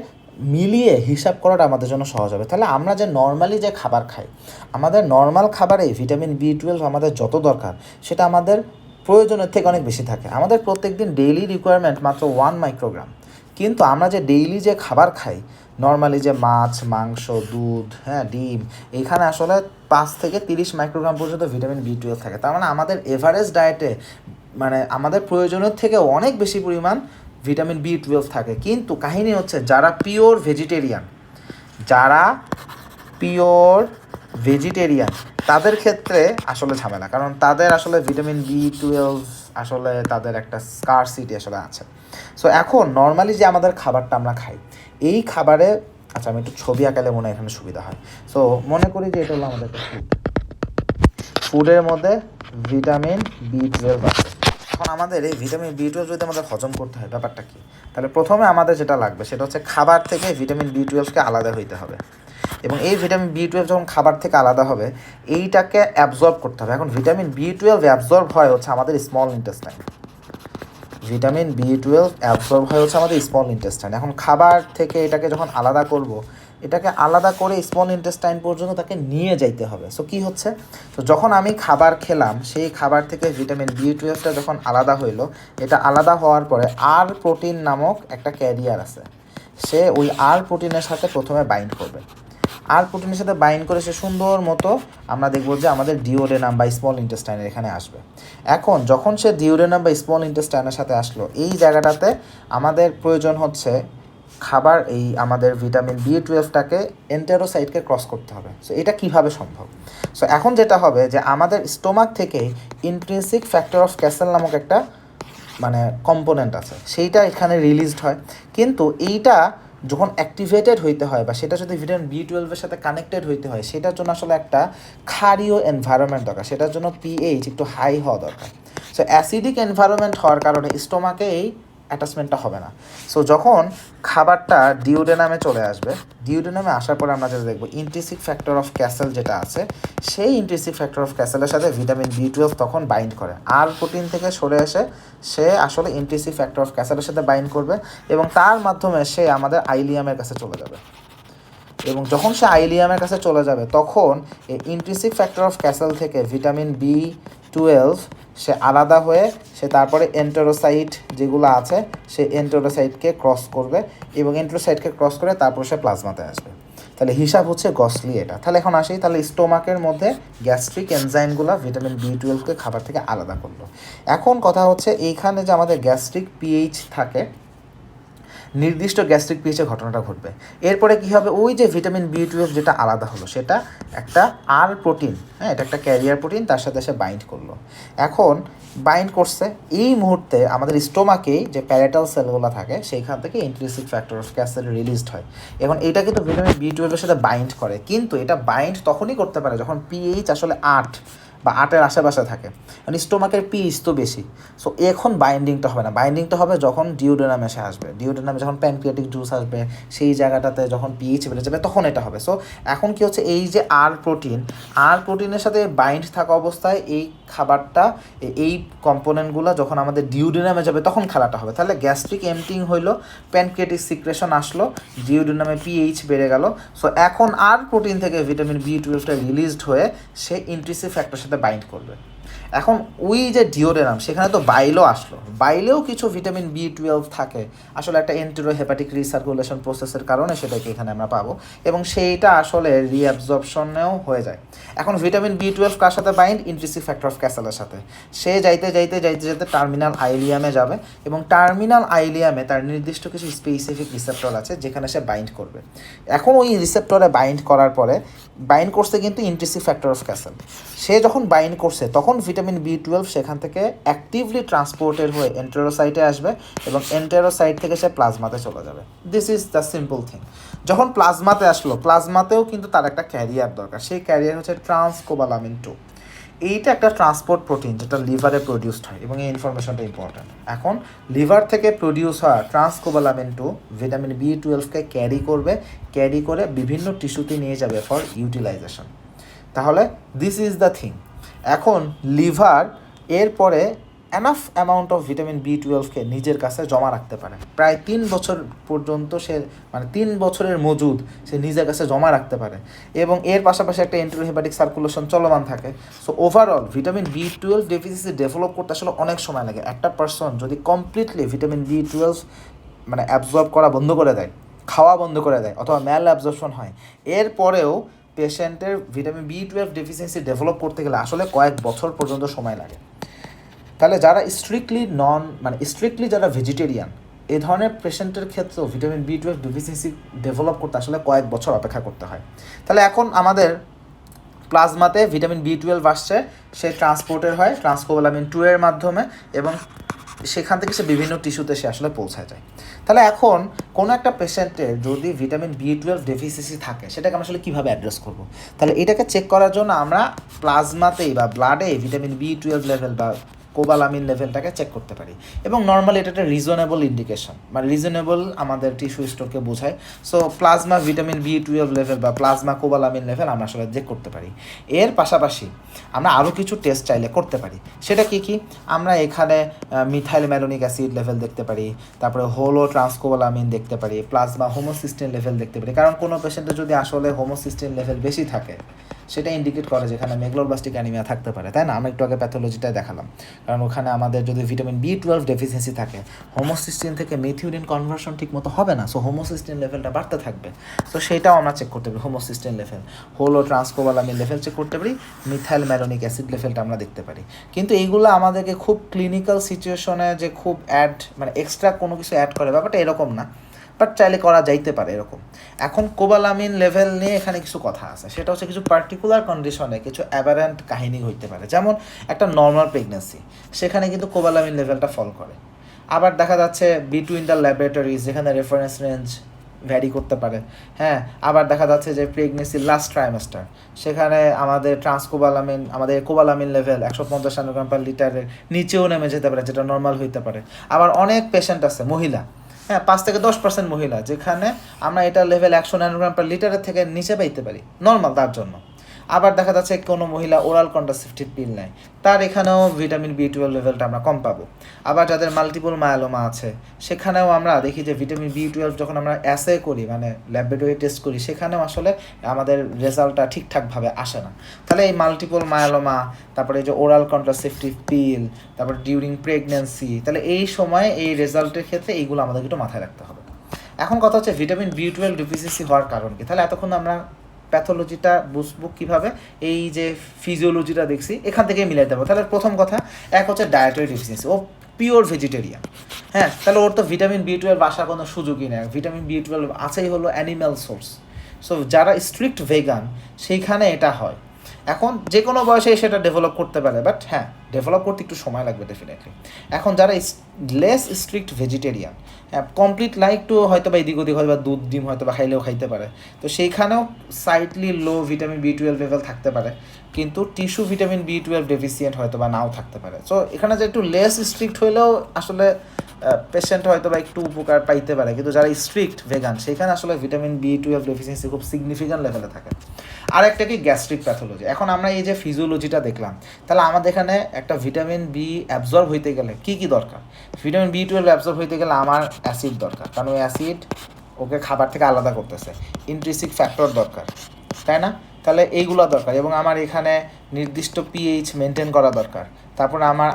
মিলিয়ে হিসাব করাটা আমাদের জন্য সহজ হবে। তাহলে আমরা যে নর্মালি যে খাবার খাই, আমাদের নর্মাল খাবারে ভিটামিন B12 আমাদের যত দরকার, সেটা আমাদের প্রয়োজনের থেকে অনেক বেশি থাকে। আমাদের প্রত্যেকদিন ডেইলি রিকোয়ারমেন্ট মাত্র 1 মাইক্রোগ্রাম, কিন্তু আমরা যে ডেইলি যে খাবার খাই, নর্মালি যে মাছ, মাংস, দুধ, ডিম, এইখানে আসলে 5 থেকে 30 মাইক্রোগ্রাম পর্যন্ত ভিটামিন B12 থাকে। তার মানে আমাদের এভারেজ ডায়েটে মানে আমাদের প্রয়োজনের থেকে অনেক বেশি পরিমাণ ভিটামিন B12 থাকে। কিন্তু কাহিনী হচ্ছে যারা পিওর ভেজিটেরিয়ান তাদের ক্ষেত্রে আসলে ঝামেলা, কারণ তাদের আসলে ভিটামিন B12 আসলে তাদের একটা স্কারসিটি আসলে আছে। সো এখন নর্মালি যে আমাদের খাবারটা আমরা খাই, এই খাবারে, আচ্ছা আমি একটু ছবি আঁকালে মনে হয় এখানে সুবিধা হয়। সো মনে করি যে এটা হলো আমাদের একটা ফুডের মধ্যে ভিটামিন B12 আছে। এখন আমাদের এই ভিটামিন B12 যদি আমাদের হজম করতে হয়, ব্যাপারটা কী? তাহলে প্রথমে আমাদের যেটা লাগবে সেটা হচ্ছে খাবার থেকে ভিটামিন B12কে আলাদা হইতে হবে, এবং এই ভিটামিন B12 যখন খাবার থেকে আলাদা হবে, এইটাকে অ্যাবজর্ব করতে হবে। এখন ভিটামিন B12 অ্যাবজর্ব হয় হচ্ছে আমাদের small intestine. Vitamin B12 absorb হয় হচ্ছে আমাদের স্মল ইন্টেস্টাইন। এখন খাবার থেকে এটাকে যখন আলাদা করব, এটাকে আলাদা করে স্মল ইন্টেস্টাইন পর্যন্ত তাকে নিয়ে যাইতে হবে। সো কী হচ্ছে, তো যখন আমি খাবার খেলাম, সেই খাবার থেকে ভিটামিন B12টা যখন আলাদা হইলো, এটা আলাদা হওয়ার পরে আর প্রোটিন নামক একটা ক্যারিয়ার আছে, সে ওই আর প্রোটিনের সাথে প্রথমে বাইন্ড করবে। আর প্রোটিনের সাথে বাইন্ড করে সে সুন্দর মতো আমরা দেখব যে আমাদের ডিওডেনাম বা স্মল ইন্টেস্টাইনের এখানে আসবে। এখন যখন সে ডিওডেনাম বা স্মল ইন্টেস্টাইনের সাথে আসলো, এই জায়গাটাতে আমাদের প্রয়োজন হচ্ছে খাবার, এই আমাদের ভিটামিন B12টাকে এন্টেরোসাইটকে ক্রস করতে হবে। সো এটা কিভাবে সম্ভব? সো এখন যেটা হবে যে আমাদের স্টোমাক থেকে ইন্ট্রিনসিক ফ্যাক্টর অফ ক্যাসেল নামক একটা মানে কম্পোনেন্ট আছে, সেইটা এখানে রিলিজড হয়। কিন্তু এইটা যখন অ্যাক্টিভেটেড হইতে হয় বা সেটা যদি ভিটামিন B12-এর সাথে কানেক্টেড হইতে হয়, সেটার জন্য আসলে একটা ক্ষারীয় এনভায়রনমেন্ট দরকার, সেটার জন্য pH একটু হাই হওয়া দরকার। সো অ্যাসিডিক এনভায়রনমেন্ট হওয়ার কারণে স্টোমাকে এই অ্যাটাচমেন্টটা হবে না। সো যখন খাবারটা ডিওডেনামে চলে আসবে, ডিওডেনামে আসার পরে আমরা যেটা দেখবো, ইন্ট্রিনসিক ফ্যাক্টর অফ ক্যাসেল যেটা আছে, সেই ইন্ট্রিনসিক ফ্যাক্টর অফ ক্যাসেলের সাথে ভিটামিন B12 তখন বাইন্ড করে। আর প্রোটিন থেকে সরে এসে সে আসলে ইন্ট্রিনসিক ফ্যাক্টর অফ ক্যাসেলের সাথে বাইন্ড করবে, এবং তার মাধ্যমে সে আমাদের আইলিয়ামের কাছে চলে যাবে। এবং যখন সে আইলিয়ামের কাছে চলে যাবে, তখন এই ইন্ট্রিনসিক ফ্যাক্টর অফ ক্যাসেল থেকে ভিটামিন B12 সে আলাদা হয়ে সে তারপরে এন্টেরোসাইট যেগুলো আছে, সে এন্টেরোসাইটকে ক্রস করবে, এবং এন্টেরোসাইটকে ক্রস করে তারপর সে প্লাজমাতে আসবে। তাহলে হিসাব হচ্ছে গসলি এটা। তাহলে এখন আসি, তাহলে স্টোমাকের মধ্যে গ্যাস্ট্রিক এনজাইমগুলো ভিটামিন B12কে খাবার থেকে আলাদা করলো। এখন কথা হচ্ছে এইখানে যে আমাদের গ্যাস্ট্রিক pH থাকে, নির্দিষ্ট গ্যাস্ট্রিক পিএইচে ঘটনাটা ঘটবে। এরপরে কী হবে, ওই যে ভিটামিন বি12 যেটা আলাদা হলো সেটা একটা আর প্রোটিন, হ্যাঁ এটা একটা ক্যারিয়ার প্রোটিন, তার সাথে সে বাইন্ড করলো। এখন বাইন্ড করছে, এই মুহূর্তে আমাদের স্টোমাকেই যে প্যারেটাল সেলগুলো থাকে সেইখান থেকে intrinsic factor of castle released হয়। এখন এটা কিন্তু ভিটামিন বি12 সাথে বাইন্ড করে, কিন্তু এটা বাইন্ড তখনই করতে পারে যখন পিএইচ আসলে 8 বা 8-এর আশেপাশে থাকে, মানে স্টোমাকের পিএইচ তো বেশি। সো এখন বাইন্ডিংটা হবে না, বাইন্ডিংটা হবে যখন ডিওডেনাম এসে আসবে, ডিওডেনামে যখন প্যানক্রিয়াটিক জুস আসবে সেই জায়গাটাতে যখন পিএইচ বেড়ে যাবে তখন এটা হবে। সো এখন কি হচ্ছে, এই যে আর প্রোটিনের সাথে বাইন্ড থাকা অবস্থায় এই খাবারটা, এই কম্পোনেন্টগুলো যখন আমাদের ডিওডেনামে যাবে তখন খেলাটা হবে। তাহলে গ্যাস্ট্রিক এমটিং হইলো, প্যানক্রিয়াটিক সিক্রেশন আসলো, ডিওডেনামে পিএইচ বেড়ে গেল। সো এখন আর প্রোটিন থেকে ভিটামিন বি12টা রিলিজড হয়ে সে ইন্ট্রিনসিক ফ্যাক্টর সাথে বাইন্ড করবে। এখন ওই যে ডিওডেনাম সেখানে তো বাইলও আসলো, বাইলেও কিছু ভিটামিন বি12 থাকে, আসলে একটা এন্টেরো হেপাটিক রিসার্কুলেশন প্রসেসের কারণে সেটাকে এখানে আমরা পাবো, এবং সেইটা আসলে রিঅ্যাবজর্পশনেও হয়ে যায়। এখন ভিটামিন বি12 কার সাথে বাইন্ড, ইন্ট্রিনসিক ফ্যাক্টর অফ ক্যাসেলের সাথে। সে যাইতে টার্মিনাল আইলিয়ামে যাবে, এবং টার্মিনাল আইলিয়ামে তার নির্দিষ্ট কিছু স্পেসিফিক রিসেপ্টর আছে যেখানে সে বাইন্ড করবে। এখন ওই রিসেপ্টরে বাইন্ড করার পরে, বাইন্ড করছে কিন্তু ইন্ট্রিনসিক ফ্যাক্টর অফ ক্যাসেল, সে যখন বাইন্ড করছে তখন ভিটামিন বি12 সেখান থেকে অ্যাক্টিভলি ট্রান্সপোর্টেড হয়ে এন্টেরোসাইটে আসবে, এবং এন্টেরোসাইট থেকে সে প্লাজমাতে চলে যাবে। This is the simple thing. যখন প্লাজমাতে আসলো, প্লাজমাতেও কিন্তু তার একটা ক্যারিয়ার দরকার, সেই ক্যারিয়ার হচ্ছে ট্রান্সকোবালামিন 2। এইটা একটা ট্রান্সপোর্ট প্রোটিন যেটা লিভারে প্রডিউসড হয়, এবং এই ইনফরমেশনটা ইম্পর্ট্যান্ট। এখন লিভার থেকে প্রডিউস হওয়া ট্রান্সকোবালামিন 2 ভিটামিন বি12কে ক্যারি করে বিভিন্ন টিস্যুতে নিয়ে যাবে ফর ইউটিলাইজেশন। তাহলে দিস ইজ দ্য থিং। এখন লিভার এরপরে এনাফ অ্যামাউন্ট অফ ভিটামিন বি12কে নিজের কাছে জমা রাখতে পারে, প্রায় 3 বছর পর্যন্ত সে, মানে 3 বছরের মজুদ সে নিজের কাছে জমা রাখতে পারে, এবং এর পাশাপাশি একটা এন্টেরোহেপাটিক সার্কুলেশন চলমান থাকে। সো ওভারঅল ভিটামিন বি12 ডেফিসিয়েন্সি ডেভেলপ করতে আসলে অনেক সময় লাগে। একটা পার্সন যদি কমপ্লিটলি ভিটামিন বি12 মানে অ্যাবজর্ব করা বন্ধ করে দেয়, খাওয়া বন্ধ করে দেয়, অথবা ম্যাল অ্যাবজর্পশন হয়, এরপরেও পেশেন্টের ভিটামিন বি12 ডেফিসিয়েন্সি ডেভেলপ করতে গেলে আসলে কয়েক বছর পর্যন্ত সময় লাগে। তাহলে যারা স্ট্রিক্টলি যারা ভেজিটেরিয়ান, এই ধরনের পেশেন্টের ক্ষেত্রেও ভিটামিন বি12 ডেফিসিয়েন্সি ডেভেলপ করতে আসলে কয়েক বছর অপেক্ষা করতে হয়। তাহলে এখন আমাদের প্লাজমাতে ভিটামিন বি12 আসছে, সে ট্রান্সপোর্টের হয় ট্রান্সকোবালামিন 2 এর মাধ্যমে, এবং সেখান থেকে সে বিভিন্ন টিস্যুতে সে আসলে পৌঁছায় যায়। তাহলে এখন কোনো একটা পেশেন্টের যদি ভিটামিন বি12 ডেফিসিয়েন্সি থাকে, সেটাকে আমরা আসলে কীভাবে অ্যাড্রেস করব? তাহলে এটাকে চেক করার জন্য আমরা প্লাজমাতেই বা ব্লাডে ভিটামিন বি12 লেভেল বা কোবালামিন লেভেলটাকে চেক করতে পারি, এবং নর্মালি এটা একটা রিজনেবল ইন্ডিকেশন, মানে রিজনেবল আমাদের টিস্যু স্টোরকে বোঝায়। সো প্লাজমা ভিটামিন বি12 লেভেল বা প্লাজমা কোবালামিন লেভেল আমরা আসলে চেক করতে পারি। এর পাশাপাশি আমরা আরও কিছু টেস্ট চাইলে করতে পারি। সেটা কি আমরা এখানে মিথাইল ম্যালোনিক অ্যাসিড লেভেল দেখতে পারি, তারপরে হোলো ট্রান্সকোবালামিন দেখতে পারি, প্লাজমা হোমোসিস্টিন লেভেল দেখতে পারি। কারণ কোনো পেশেন্টের যদি আসলে হোমোসিস্টিন লেভেল বেশি থাকে, সেটা ইন্ডিকেট করে যেখানে মেগালোব্লাস্টিক অ্যানিমিয়া থাকতে পারে, তাই না? আমরা একটু আগে প্যাথোলজিটাই দেখালাম। কারণ ওখানে আমাদের যদি ভিটামিন বি12 ডেফিসিয়েন্সি থাকে, হোমোসিস্টিন থেকে মেথিওনিন কনভার্সন ঠিক মতো হবে না, সো হোমোসিস্টিন লেভেলটা বাড়তে থাকবে। সো সেটাও আমরা চেক করতে পারি, হোমোসিস্টিন লেভেল, হোলো ট্রান্সকোবালামিন লেভেল চেক করতে পারি, মিথাইল ম্যালোনিক অ্যাসিড লেভেলটা আমরা দেখতে পারি। কিন্তু এইগুলো আমাদেরকে খুব ক্লিনিক্যাল সিচুয়েশনে যে খুব এক্সট্রা কোনো কিছু অ্যাড করে ব্যাপারটা এরকম না, বাট চাইলে করা যাইতে পারে এরকম। এখন কোবালামিন লেভেল নিয়ে এখানে কিছু কথা আছে, সেটা হচ্ছে কিছু পার্টিকুলার কন্ডিশনে কিছু অ্যাবারেন্ট কাহিনী হইতে পারে। যেমন একটা নর্মাল প্রেগনেন্সি, সেখানে কিন্তু কোবালামিন লেভেলটা ফল করে। আবার দেখা যাচ্ছে বিটুইন দ্য ল্যাবরেটরিজ, যেখানে রেফারেন্স রেঞ্জ ভ্যারি করতে পারে। হ্যাঁ, আবার দেখা যাচ্ছে যে প্রেগনেন্সির লাস্ট ট্রাইমেস্টার, সেখানে আমাদের কোবালামিন লেভেল 150 ন্যানোগ্রাম পার লিটারের নিচেও নেমে যেতে পারে, যেটা নর্মাল হইতে পারে। আবার অনেক পেশেন্ট আছে মহিলা, হ্যাঁ 5-10% মহিলা, যেখানে আমরা এটা লেভেল 100 ন্যানোগ্রাম পার লিটারের থেকে নিচে পাইতে পারি, নর্মাল তার জন্য। আবার দেখা যাচ্ছে কোনো মহিলা ওরাল কন্ট্রাসেপটিভ পিল নেয়, তার এখানেও ভিটামিন বি12 লেভেলটা আমরা কম পাবো। আবার যাদের মাল্টিপল মায়োলোমা আছে, সেখানেও আমরা দেখি যে ভিটামিন বি12 যখন আমরা অ্যাসে করি, মানে ল্যাবরেটরি টেস্ট করি, সেখানেও আসলে আমাদের রেজাল্টটা ঠিকঠাকভাবে আসে না। তাহলে এই মাল্টিপল মায়োলোমা, তারপরে এই যে ওরাল কন্ট্রাসেপটিভ পিল, তারপরে ডিউরিং প্রেগনেন্সি, তাহলে এই সময় এই রেজাল্টের ক্ষেত্রে এইগুলো আমাদের একটু মাথায় রাখতে হবে। এখন কথা হচ্ছে ভিটামিন বি12 ডেফিসিয়েন্সি হওয়ার কারণ কি? তাহলে এতক্ষণ আমরা প্যাথোলজিটা বুঝবো কীভাবে, এই যে ফিজিওলজিটা দেখছি এখান থেকে মিলাইতে হবে। তাহলে প্রথম কথা, এক হচ্ছে ডায়েটারি ডেফিসিয়েন্সি। ও পিওর ভেজিটেরিয়ান, হ্যাঁ, তাহলে ওর তো ভিটামিন B12 আসার কোনো সুযোগই নেই। ভিটামিন B12 আছেই হলো অ্যানিম্যাল সোর্স। সো যারা স্ট্রিক্ট ভেগান সেইখানে এটা হয়। এখন যে কোনো বয়সে সেটা ডেভেলপ করতে পারে, বাট হ্যাঁ, ডেভেলপ করতে একটু সময় লাগবে ডেফিনেটলি। এখন যারা লেস স্ট্রিক্ট ভেজিটেরিয়ান, হ্যাঁ, কমপ্লিট একটু হয়তো বা এদিক ওদিক হয়তো বা দুধ ডিম হয়তো বা খাইলেও খাইতে পারে, তো সেইখানেও সাইটলি লো ভিটামিন B12 লেভেল থাকতে পারে, কিন্তু টিস্যু ভিটামিন B12 ডেফিসিয়েন্ট হয়তো বা নাও থাকতে পারে। সো এখানে যে একটু লেস স্ট্রিক্ট হইলেও আসলে পেশেন্ট হয়তো বা একটু উপকার পাইতে পারে, কিন্তু যারা স্ট্রিক্ট ভেগান সেখানে আসলে ভিটামিন B12 ডেফিসিয়েন্সি খুব সিগনিফিক্যান্ট লেভেলে থাকে। আর একটা কি গ্যাস্ট্রিক প্যাথোলজি। এখন আমরা এই যে ফিজিওলজিটা দেখলাম, তাহলে আমাদের এখানে একটা ভিটামিন বি অ্যাবজর্ব হইতে গেলে কী কী দরকার? ভিটামিন B12 অ্যাবজর্ব হইতে গেলে আমার অ্যাসিড দরকার, কারণ ওই অ্যাসিড ওকে খাবার থেকে আলাদা করতেছে। ইন্ট্রিনসিক ফ্যাক্টর দরকার, তাই না? তাহলে এইগুলো দরকার, এবং আমার এখানে নির্দিষ্ট পিএইচ মেনটেন করা দরকার। তারপর আমার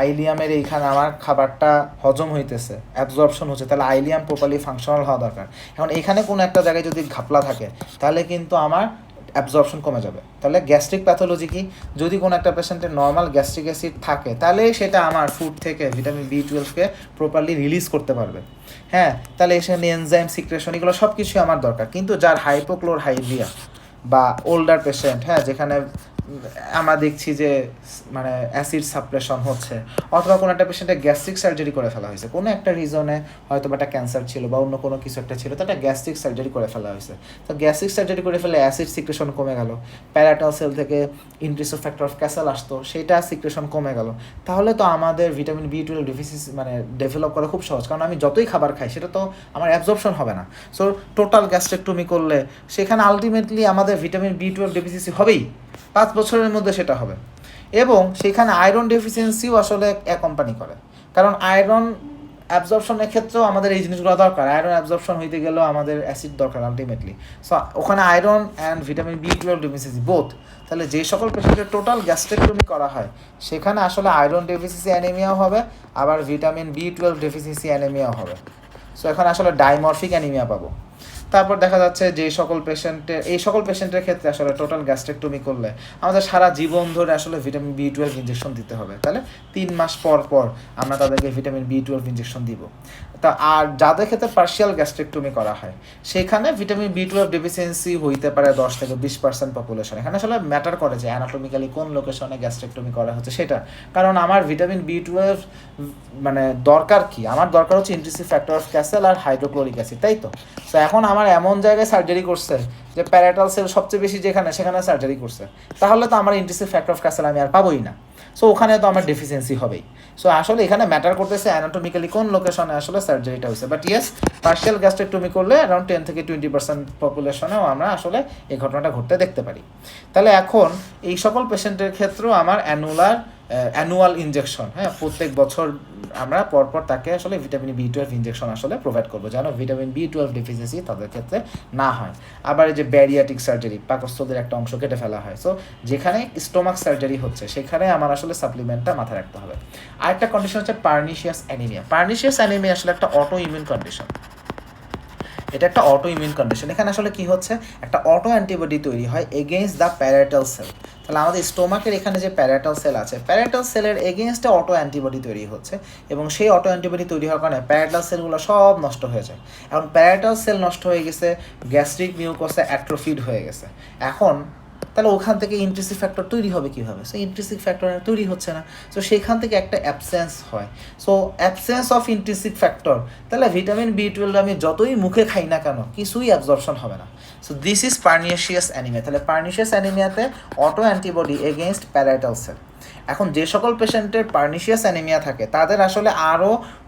আইলিয়ামের এইখানে আমার খাবারটা হজম হইতেছে, অ্যাবজর্পশন হচ্ছে, তাহলে আইলিয়াম প্রপারলি ফাংশনাল হওয়া দরকার। এখন এখানে কোনো একটা জায়গায় যদি ঘাপলা থাকে তাহলে কিন্তু আমার অ্যাবজর্পশন কমে যাবে। তাহলে গ্যাস্ট্রিক প্যাথোলজি কি? যদি কোনো একটা পেশেন্টের নর্মাল গ্যাস্ট্রিক অ্যাসিড থাকে তাহলে সেটা আমার ফুড থেকে ভিটামিন B12কে প্রপারলি রিলিজ করতে পারবে, হ্যাঁ। তাহলে এখানে এনজাইম সিক্রেশন এগুলো সব কিছুই আমার দরকার। কিন্তু যার হাইপোক্লোরহাইড্রিয়া বা ওল্ডার পেশেন্ট, হ্যাঁ, যেখানে আমরা দেখছি যে মানে অ্যাসিড সাপ্রেশন হচ্ছে, অথবা কোনো একটা পেশেন্টের গ্যাস্ট্রিক সার্জারি করে ফেলা হয়েছে, কোনো একটা রিজনে হয়তো বা একটা ক্যান্সার ছিল বা অন্য কোনো কিছু একটা ছিল, তো একটা গ্যাস্ট্রিক সার্জারি করে ফেলা হয়েছে। তো গ্যাস্ট্রিক সার্জারি করে ফেলে অ্যাসিড সিক্রেশন কমে গেল, প্যারাটাল সেল থেকে ইন্ট্রিনসিক ফ্যাক্টর অফ ক্যাসেল আসতো, সেটা সিক্রেশন কমে গেল, তাহলে তো আমাদের ভিটামিন B12 ডেফিসিয়েন্সি মানে ডেভেলপ করা খুব সহজ, কারণ আমি যতই খাবার খাই সেটা তো আমার অ্যাবজর্পশন হবে না। সো টোটাল গ্যাস্ট্রেক্টমি করলে সেখানে আলটিমেটলি আমাদের ভিটামিন B12 ডেফিসিয়েন্সি হবেই, 5 বছরের মধ্যে সেটা হবে। এবং সেখানে আয়রন ডেফিসিয়েন্সিও আসলে অ্যাকম্পানি করে, কারণ আয়রন অ্যাবজর্পশনের ক্ষেত্রেও আমাদের এই জিনিসগুলো দরকার। আয়রন অ্যাবজর্পশন হইতে গেলেও আমাদের অ্যাসিড দরকার আলটিমেটলি। সো ওখানে iron and vitamin B12 deficiency both. তাহলে যে সকল পেশেন্টের টোটাল গ্যাস্ট্রেক্টমি করা হয় সেখানে আসলে আয়রন ডেফিসিয়েন্সি অ্যানিমিয়াও হবে, আবার ভিটামিন B12 ডেফিসিয়েন্সি অ্যানিমিয়াও হবে। সো এখন আসলে ডাইমরফিক অ্যানিমিয়া পাবো। তারপর দেখা যাচ্ছে যে এই সকল পেশেন্টের ক্ষেত্রে আসলে টোটাল গ্যাস্ট্রেক্টমি করলে আমাদের সারা জীবন ধরে আসলে ভিটামিন B12 ইঞ্জেকশন দিতে হবে। তাহলে 3 মাস পর পর আমরা তাদেরকে ভিটামিন B12 ইঞ্জেকশন দিব। তা আর যাদের ক্ষেত্রে পার্শিয়াল গ্যাস্ট্রেক্টমি করা হয় সেখানে ভিটামিন B12 ডেফিসিয়েন্সি হইতে পারে 10 থেকে 20% পপুলেশন। এখানে আসলে ম্যাটার করে যে অ্যানাটমিক্যালি কোন লোকেশনে গ্যাস্ট্রেক্টমি করা হচ্ছে সেটা, কারণ আমার ভিটামিন B12 মানে দরকার কি? আমার দরকার হচ্ছে ইন্ট্রিনসিক ফ্যাক্টর অফ ক্যাসেল আর হাইড্রোক্লোরিক অ্যাসিড, তাই তো? সো এখন আমার এমন জায়গায় সার্জারি করছে যে প্যারাটাল সেল সবচেয়ে বেশি যেখানে, সেখানে সার্জারি করছে, তাহলে তো আমার ইন্ট্রিনসিক ফ্যাক্টর অফ ক্যাসেল আমি আর পাবোই না। সো ওখানে তো আমার ডেফিসিয়েন্সি হবেই। সো আসলে এখানে ম্যাটার করতেছে অ্যানাটমিক্যালি কোন লোকেশনে আসলে সার্জারিটা হয়েছে। বাট ইয়েস, পার্শিয়াল গ্যাস্ট্রেক্টমি করলে অ্যারাউন্ড 10 থেকে 20% পপুলেশনেও আমরা আসলে এই ঘটনাটা ঘটতে দেখতে পারি। তাহলে এখন এই সকল পেশেন্টের ক্ষেত্রেও আমার অ্যানুয়াল ইনজেকশন, হ্যাঁ, প্রত্যেক বছর আমরা পরপর তাকে আসলে ভিটামিন B12 ইনজেকশন আসলে প্রোভাইড করবো, যেন ভিটামিন B12 ডেফিসিয়েন্সি তাদের ক্ষেত্রে না হয়। আবার এই যে ব্যারিয়াটিক সার্জারি, পাকস্থলীর একটা অংশ কেটে ফেলা হয়, সো যেখানে স্টোমাক সার্জারি হচ্ছে সেখানে আমার আসলে সাপ্লিমেন্টটা মাথায় রাখতে হবে। আরেকটা কন্ডিশন হচ্ছে পার্নিশিয়াস অ্যানিমিয়া। পার্নিশিয়াস অ্যানিমিয়া আসলে একটা অটো ইমিউন কন্ডিশন। এটা একটা অটো ইমিউন কন্ডিশন। এখানে আসলে কি হচ্ছে, একটা অটো অ্যান্টিবডি তৈরি হয় এগেইনস্ট দ্য প্যারাটাল সেল। তাহলে আমাদের স্টোমাকের এখানে যে প্যারাটাল সেল আছে, প্যারাটাল সেলের এগেইনস্টে অটো অ্যান্টিবডি তৈরি হচ্ছে, এবং সেই অটো অ্যান্টিবডি তৈরি হওয়ার কারণে প্যারাটাল সেলগুলো সব নষ্ট হয়ে যায়। এখন প্যারাটাল সেল নষ্ট হয়ে গেছে, গ্যাস্ট্রিক মিউকোসা অ্যাট্রোফিড হয়ে গেছে। এখন তাহলে ওখান থেকে ইন্ট্রিনসিক ফ্যাক্টর তৈরি হবে কীভাবে? সো ইন্ট্রিনসিক ফ্যাক্টর তৈরি হচ্ছে না, সো সেখান থেকে একটা অ্যাবসেন্স হয়। So absence of intrinsic factor, তাহলে ভিটামিন B12 আমি যতই মুখে খাই না কেন কিছুই অ্যাবজর্পশন হবে না। So this is pernicious anaemia. তাহলে পার্নিশিয়াস অ্যানিমিয়াতে autoantibody against parietal cell. এখন যে সকল পেশেন্টের পার্নিশিয়াস অ্যানিমিয়া থাকে তাদের আসলে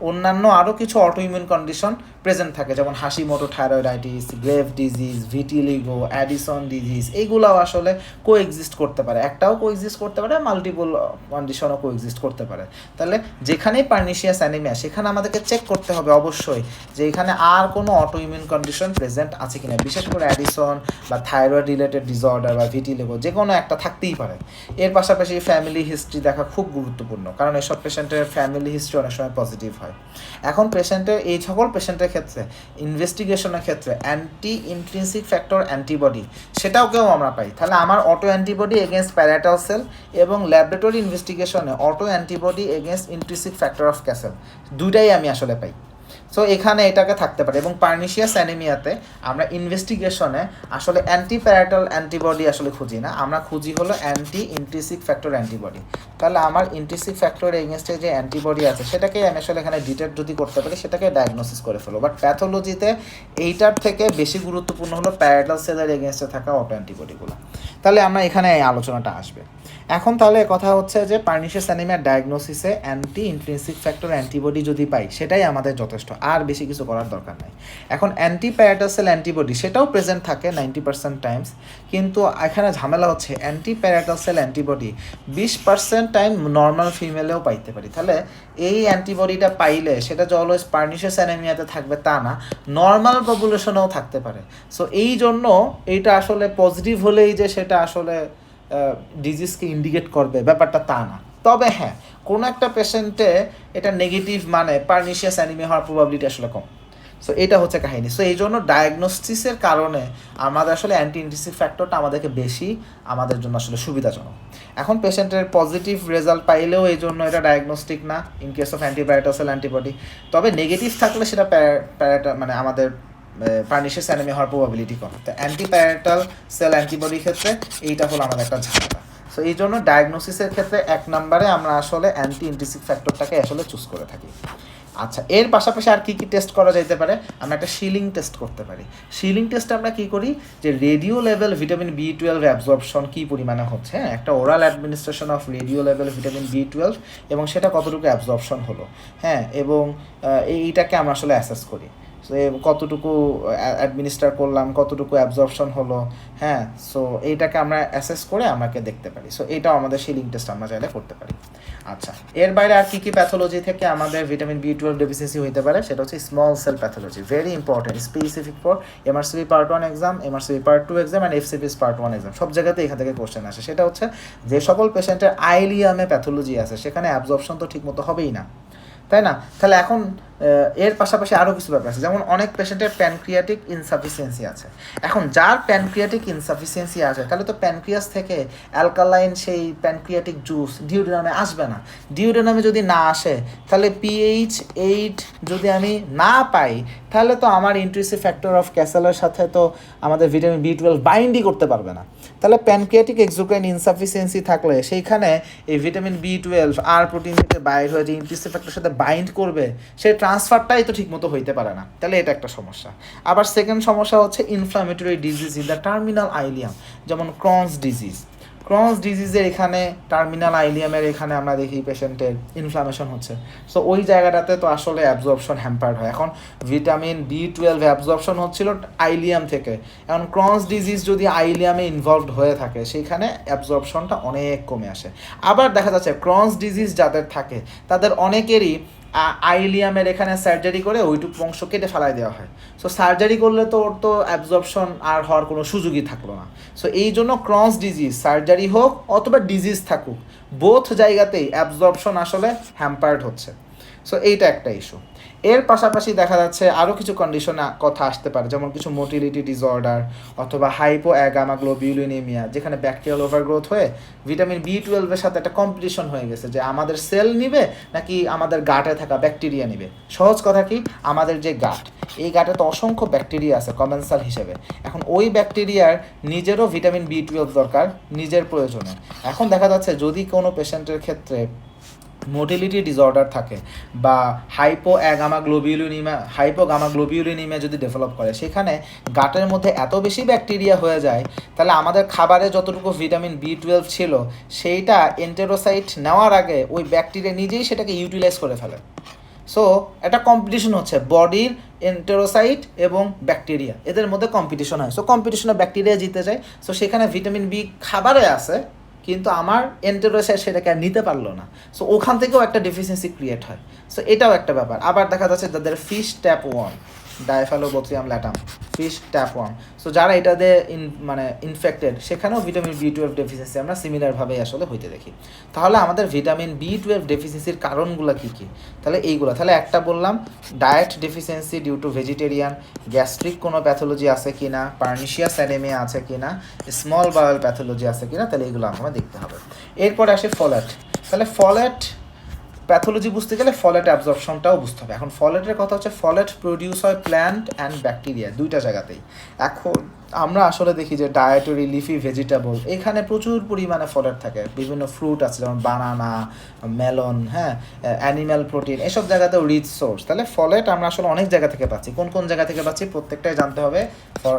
অন্যান্য কিছু অটো ইমিউন কন্ডিশন প্রেজেন্ট থাকে, যেমন Hashimoto thyroiditis, Grave disease, vitiligo, Addison disease, এইগুলাও আসলে কোএক্সিস্ট করতে পারে। একটাও কোএক্সিস্ট করতে পারে, মাল্টিপল কন্ডিশনও কোএক্সিস্ট করতে পারে। তাহলে যেখানেই পার্নিশিয়াস অ্যানিমিয়া সেখানে আমাদেরকে চেক করতে হবে অবশ্যই যে এখানে আর কোনো অটো ইমিউন কন্ডিশন প্রেজেন্ট আছে কিনা। বিশেষ করে অ্যাডিসন বা থাইরয়েড রিলেটেড ডিসঅর্ডার বা ভিটিলিগো যে কোনো একটা থাকতেই পারে। এর পাশাপাশি ফ্যামিলি হিস্ট্রি দেখা খুব গুরুত্বপূর্ণ, কারণ এসব পেশেন্টের ফ্যামিলি হিস্ট্রি অনেক সময় পজিটিভ হয়। এখন পেশেন্টের এই সকল পেশেন্টের ক্ষেত্রে ইনভেস্টিগেশনের ক্ষেত্রে অ্যান্টি ইন্ট্রিনসিক ফ্যাক্টর অ্যান্টিবডি সেটাকেও আমরা পাই। তাহলে আমার autoantibody against parietal cell এবং ল্যাবরেটরি ইনভেস্টিগেশনে autoantibody against intrinsic factor of Castle, দুইটাই আমি আসলে পাই। সো এখানে এটাকে থাকতে পারে। এবং পার্নিশিয়াস অ্যানিমিয়াতে আমরা ইনভেস্টিগেশনে আসলে অ্যান্টিপ্যারাটাল অ্যান্টিবডি আসলে খুঁজি না, আমরা খুঁজি হলো অ্যান্টি ইন্ট্রিনসিক ফ্যাক্টর অ্যান্টিবডি। তাহলে আমার ইন্ট্রিনসিক ফ্যাক্টর এগেনস্টে যে অ্যান্টিবডি আছে সেটাকেই আমি আসলে এখানে ডিটেক্ট যদি করতে পারি সেটাকে ডায়াগনোসিস করে ফেলো। বাট প্যাথোলজিতে এইটার থেকে বেশি গুরুত্বপূর্ণ হলো প্যারাটাল সেলের এগেনস্টে থাকা অটো অ্যান্টিবডিগুলো। তাহলে আমরা এখানে এই আলোচনাটা আসবে। এখন তাহলে কথা হচ্ছে যে পার্নিশিয়াস অ্যানিমিয়ার ডায়াগনোসিসে অ্যান্টি ইন্ট্রিনসিক ফ্যাক্টর অ্যান্টিবডি যদি পাই সেটাই আমাদের যথেষ্ট, আর বেশি কিছু করার দরকার নাই। এখন অ্যান্টিপ্যারাটাল সেল অ্যান্টিবডি সেটাও প্রেজেন্ট থাকে 90% টাইমস, কিন্তু এখানে ঝামেলা হচ্ছে অ্যান্টিপ্যারাটাল সেল অ্যান্টিবডি 20% টাইম নর্মাল ফিমেলেও পাইতে পারি। তাহলে এই অ্যান্টিবডিটা পাইলে সেটা যে অলওয়েজ পার্নিশিয়াস অ্যানিমিয়াতে থাকবে তা না, নর্মাল পপুলেশনেও থাকতে পারে। সো এই জন্য এইটা আসলে পজিটিভ হলেই যে সেটা আসলে ডিজিজকে ইন্ডিকেট করবে ব্যাপারটা তা না। তবে হ্যাঁ, কোনো একটা পেশেন্টে এটা নেগেটিভ মানে পার্নিশিয়াস অ্যানিমিয়া হওয়ার প্রবাবিলিটি আসলে কম। সো এটা হচ্ছে কাহিনী। সো এই জন্য ডায়াগনোসিসের কারণে আমাদের আসলে অ্যান্টি ইন্ট্রিনসিক ফ্যাক্টরটা আমাদেরকে বেশি আমাদের জন্য আসলে সুবিধাজনক। এখন পেশেন্টের পজিটিভ রেজাল্ট পাইলেও এই জন্য এটা ডায়াগনস্টিক না in case of antiparietal cell antibody. তবে নেগেটিভ থাকলে সেটা মানে আমাদের পার্নিশিয়াস অ্যানিমিয়া হওয়ার প্রবাবিলিটি কম। তো অ্যান্টিপ্যারাটাল সেল অ্যান্টিবডির ক্ষেত্রে এইটা হলো আমাদের একটা ঝামেলা। সো এই জন্য ডায়াগনোসিসের ক্ষেত্রে 1 নম্বরে আমরা আসলে অ্যান্টি ইন্ট্রিনসিক ফ্যাক্টরটাকে আসলে চুজ করে থাকি। আচ্ছা, এর পাশাপাশি আর কি কি টেস্ট করা যেতে পারে? আমরা একটা শিলিং টেস্ট করতে পারি। শিলিং টেস্টে আমরা কি করি যে রেডিও লেভেল ভিটামিন B12 অ্যাবজর্পশন কী পরিমাণে হচ্ছে, একটা ওরাল অ্যাডমিনিস্ট্রেশন অফ রেডিও লেভেল ভিটামিন B12 এবং সেটা কতটুকু অ্যাবজর্পশন হলো, হ্যাঁ, এবং এইটাকে আমরা আসলে অ্যাসেস করি। সো কতটুকু অ্যাডমিনিস্টার করলাম, কতটুকু অ্যাবজর্পশন হলো, হ্যাঁ। সো এইটাকে আমরা অ্যাসেস করে আমাকে দেখতে পারি। সো এইটাও আমাদের শিলিং টেস্ট আমরা চাইলে করতে পারি। আচ্ছা, এর বাইরে আর কী কী প্যাথোলজি থেকে আমাদের ভিটামিন B12 ডেফিসিয়েন্সি হতে পারে সেটা হচ্ছে small cell pathology, very important, specific for MRCP part 1 exam, MRCP part 2 exam and FCPS part 1 exam, সব জায়গাতে এখান থেকে কোশ্চেন আসে। সেটা হচ্ছে যে সকল পেশেন্টের আইলিয়ামে প্যাথোলজি আছে সেখানে অ্যাবজর্পশন তো ঠিকমতো হবেই না, তাই না? তাহলে এখন এর পাশাপাশি আরও কিছু ব্যাপার আছে, যেমন অনেক পেশেন্টের প্যানক্রিয়াটিক ইনসাফিসিয়েন্সি আছে। এখন যার প্যানক্রিয়াটিক ইনসাফিসিয়েন্সি আছে তাহলে তো প্যানক্রিয়াস থেকে অ্যালকালাইন সেই প্যানক্রিয়াটিক জুস ডিউডেনামে আসবে না। ডিউডেনামে যদি না আসে তাহলে pH 8 যদি আমি না পাই তাহলে তো আমার ইন্ট্রিনসিক ফ্যাক্টর অফ ক্যাসেলের সাথে তো আমাদের ভিটামিন B12 বাইন্ডই করতে পারবে না। তাহলে প্যানক্রিয়াটিক এক্সোক্রাইন ইনসাফিসিয়েন্সি থাকলে সেইখানে এই ভিটামিন B12 আর প্রোটিন থেকে বাইর হয়ে যে ইন্ট্রিনসিক ফ্যাক্টরের সাথে বাইন্ড করবে সেই ট্রান্সফারটাই তো ঠিকমতো হইতে পারে না। তাহলে এটা একটা সমস্যা। আবার সেকেন্ড সমস্যা হচ্ছে inflammatory disease in the terminal ileum, যেমন ক্রনস ডিজিজ। ক্রনস ডিজিজের এখানে টার্মিনাল আইলিয়ামের এখানে আমরা দেখি পেশেন্টের ইনফ্লামেশন হচ্ছে। সো ওই জায়গাটাতে তো আসলে অ্যাবজর্পশন হ্যাম্পার্ড হয়। এখন ভিটামিন B12 অ্যাবজর্পশন হচ্ছিল আইলিয়াম থেকে, এখন ক্রনস ডিজিজ যদি আইলিয়ামে ইনভলভড হয়ে থাকে সেইখানে অ্যাবজর্পশনটা অনেক কমে আসে। আবার দেখা যাচ্ছে ক্রনস ডিজিজ যাদের থাকে তাদের অনেকেরই আইলিয়ামের এখানে সার্জারি করে ওইটুকু অংশ কেটে ফেলাই দেওয়া হয়। সো সার্জারি করলে তো ওর তো অ্যাবজর্পশন আর হওয়ার কোনো সুযোগই থাকলো না। সো এই জন্য ক্রনস ডিজিজ সার্জারি হোক অথবা ডিজিজ থাকুক, বোথ জায়গাতেই অ্যাবজর্পশন আসলে হ্যাম্পার্ড হচ্ছে। সো এইটা একটা ইস্যু। এর পাশাপাশি দেখা যাচ্ছে আরও কিছু কন্ডিশন কথা আসতে পারে, যেমন কিছু মোটিলিটি ডিসঅর্ডার অথবা হাইপোঅ্যাগামাগ্লোবিউলিনেমিয়া, যেখানে ব্যাকটেরিয়াল ওভারগ্রোথ হয়ে ভিটামিন B12 এর সাথে একটা কম্পিটিশন হয়ে গেছে যে আমাদের সেল নিবে নাকি আমাদের গাটে থাকা ব্যাকটেরিয়া নিবে। সহজ কথা কি, আমাদের যে গাট, এই গাটে তো অসংখ্য ব্যাকটেরিয়া আছে কমেন্সাল হিসেবে। এখন ওই ব্যাকটেরিয়ার নিজেরও ভিটামিন B12 দরকার নিজের প্রয়োজনে। এখন দেখা যাচ্ছে যদি কোনো পেশেন্টের ক্ষেত্রে মোটিলিটি ডিসঅর্ডার থাকে বা হাইপোগামাগ্লোবিউলিনিমিয়া যদি ডেভেলপ করে, সেখানে গাটের মধ্যে এত বেশি ব্যাকটেরিয়া হয়ে যায় তাহলে আমাদের খাবারে যতটুকু ভিটামিন B12 ছিল সেইটা এন্টেরোসাইট নেওয়ার আগে ওই ব্যাকটেরিয়া নিজেই সেটাকে ইউটিলাইজ করে ফেলে। সো একটা কম্পিটিশন হচ্ছে বডির এন্টেরোসাইট এবং ব্যাকটেরিয়া, এদের মধ্যে কম্পিটিশন হয়। সো কম্পিটিশনে ব্যাকটেরিয়া জিতে যায়। সো সেখানে ভিটামিন B খাবারে আছে কিন্তু আমার এন্টেরোসাইট সেটাকে আর নিতে পারলো না। সো ওখান থেকেও একটা ডেফিসিয়েন্সি ক্রিয়েট হয়। সো এটাও একটা ব্যাপার। আবার দেখা যাচ্ছে যাদের fish tape 1 Diphyllobothrium latum fish, tapeworm. So যারা এটাতে মানে ইনফেক্টেড সেখানেও ভিটামিন B12 ডেফিসিয়েন্সি আমরা সিমিলারভাবেই আসলে হইতে দেখি। তাহলে আমাদের ভিটামিন B12 ডেফিসিয়েন্সির কারণগুলো কী কী? তাহলে এইগুলো, তাহলে একটা বললাম diet deficiency due to vegetarian, gastric কোনো প্যাথোলজি আছে কি না, পার্নিশিয়াস অ্যানিমিয়া আছে কি না, স্মল বাওয়েল প্যাথোলজি আছে কি না, তাহলে এইগুলো আমরা দেখতে হবে। এরপরে আসে ফলেট। তাহলে ফলেট প্যাথোলজি বুঝতে গেলে ফলেট অ্যাবজর্পশনটাও বুঝতে হবে। এখন ফলেটের কথা হচ্ছে ফলেট প্রডিউস হয় প্ল্যান্ট অ্যান্ড ব্যাকটেরিয়া দুইটা জায়গাতেই। এখন আমরা আসলে দেখি যে ডায়েটরি লিফি ভেজিটেবল এখানে প্রচুর পরিমাণে ফলেট থাকে, বিভিন্ন ফ্রুট আছে যেমন বানানা, মেলন, হ্যাঁ, অ্যানিম্যাল প্রোটিন, এসব জায়গাতেও রিচ সোর্স। তাহলে ফলেট আমরা আসলে অনেক জায়গা থেকে পাচ্ছি। কোন কোন জায়গা থেকে পাচ্ছি প্রত্যেকটাই জানতে হবে ফর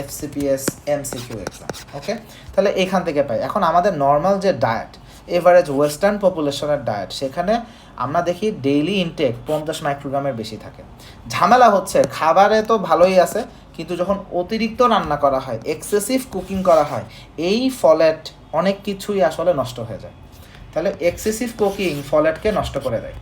FCPS MCQ এক্সাম। ওকে, তাহলে এখান থেকে পাই। এখন আমাদের নর্মাল যে ডায়েট, এভারেজ ওয়েস্টার্ন পপুলেশনের ডায়েট, সেখানে আমরা দেখি ডেইলি ইনটেক 50 মাইক্রোগ্রামের বেশি থাকে। ঝামেলা হচ্ছে খাবারে তো ভালোই আছে, কিন্তু যখন অতিরিক্ত রান্না করা হয়, এক্সেসিভ কুকিং করা হয়, এই ফলেট অনেক কিছুই আসলে নষ্ট হয়ে যায়। তাহলে এক্সেসিভ কুকিং ফলেটকে নষ্ট করে দেয়।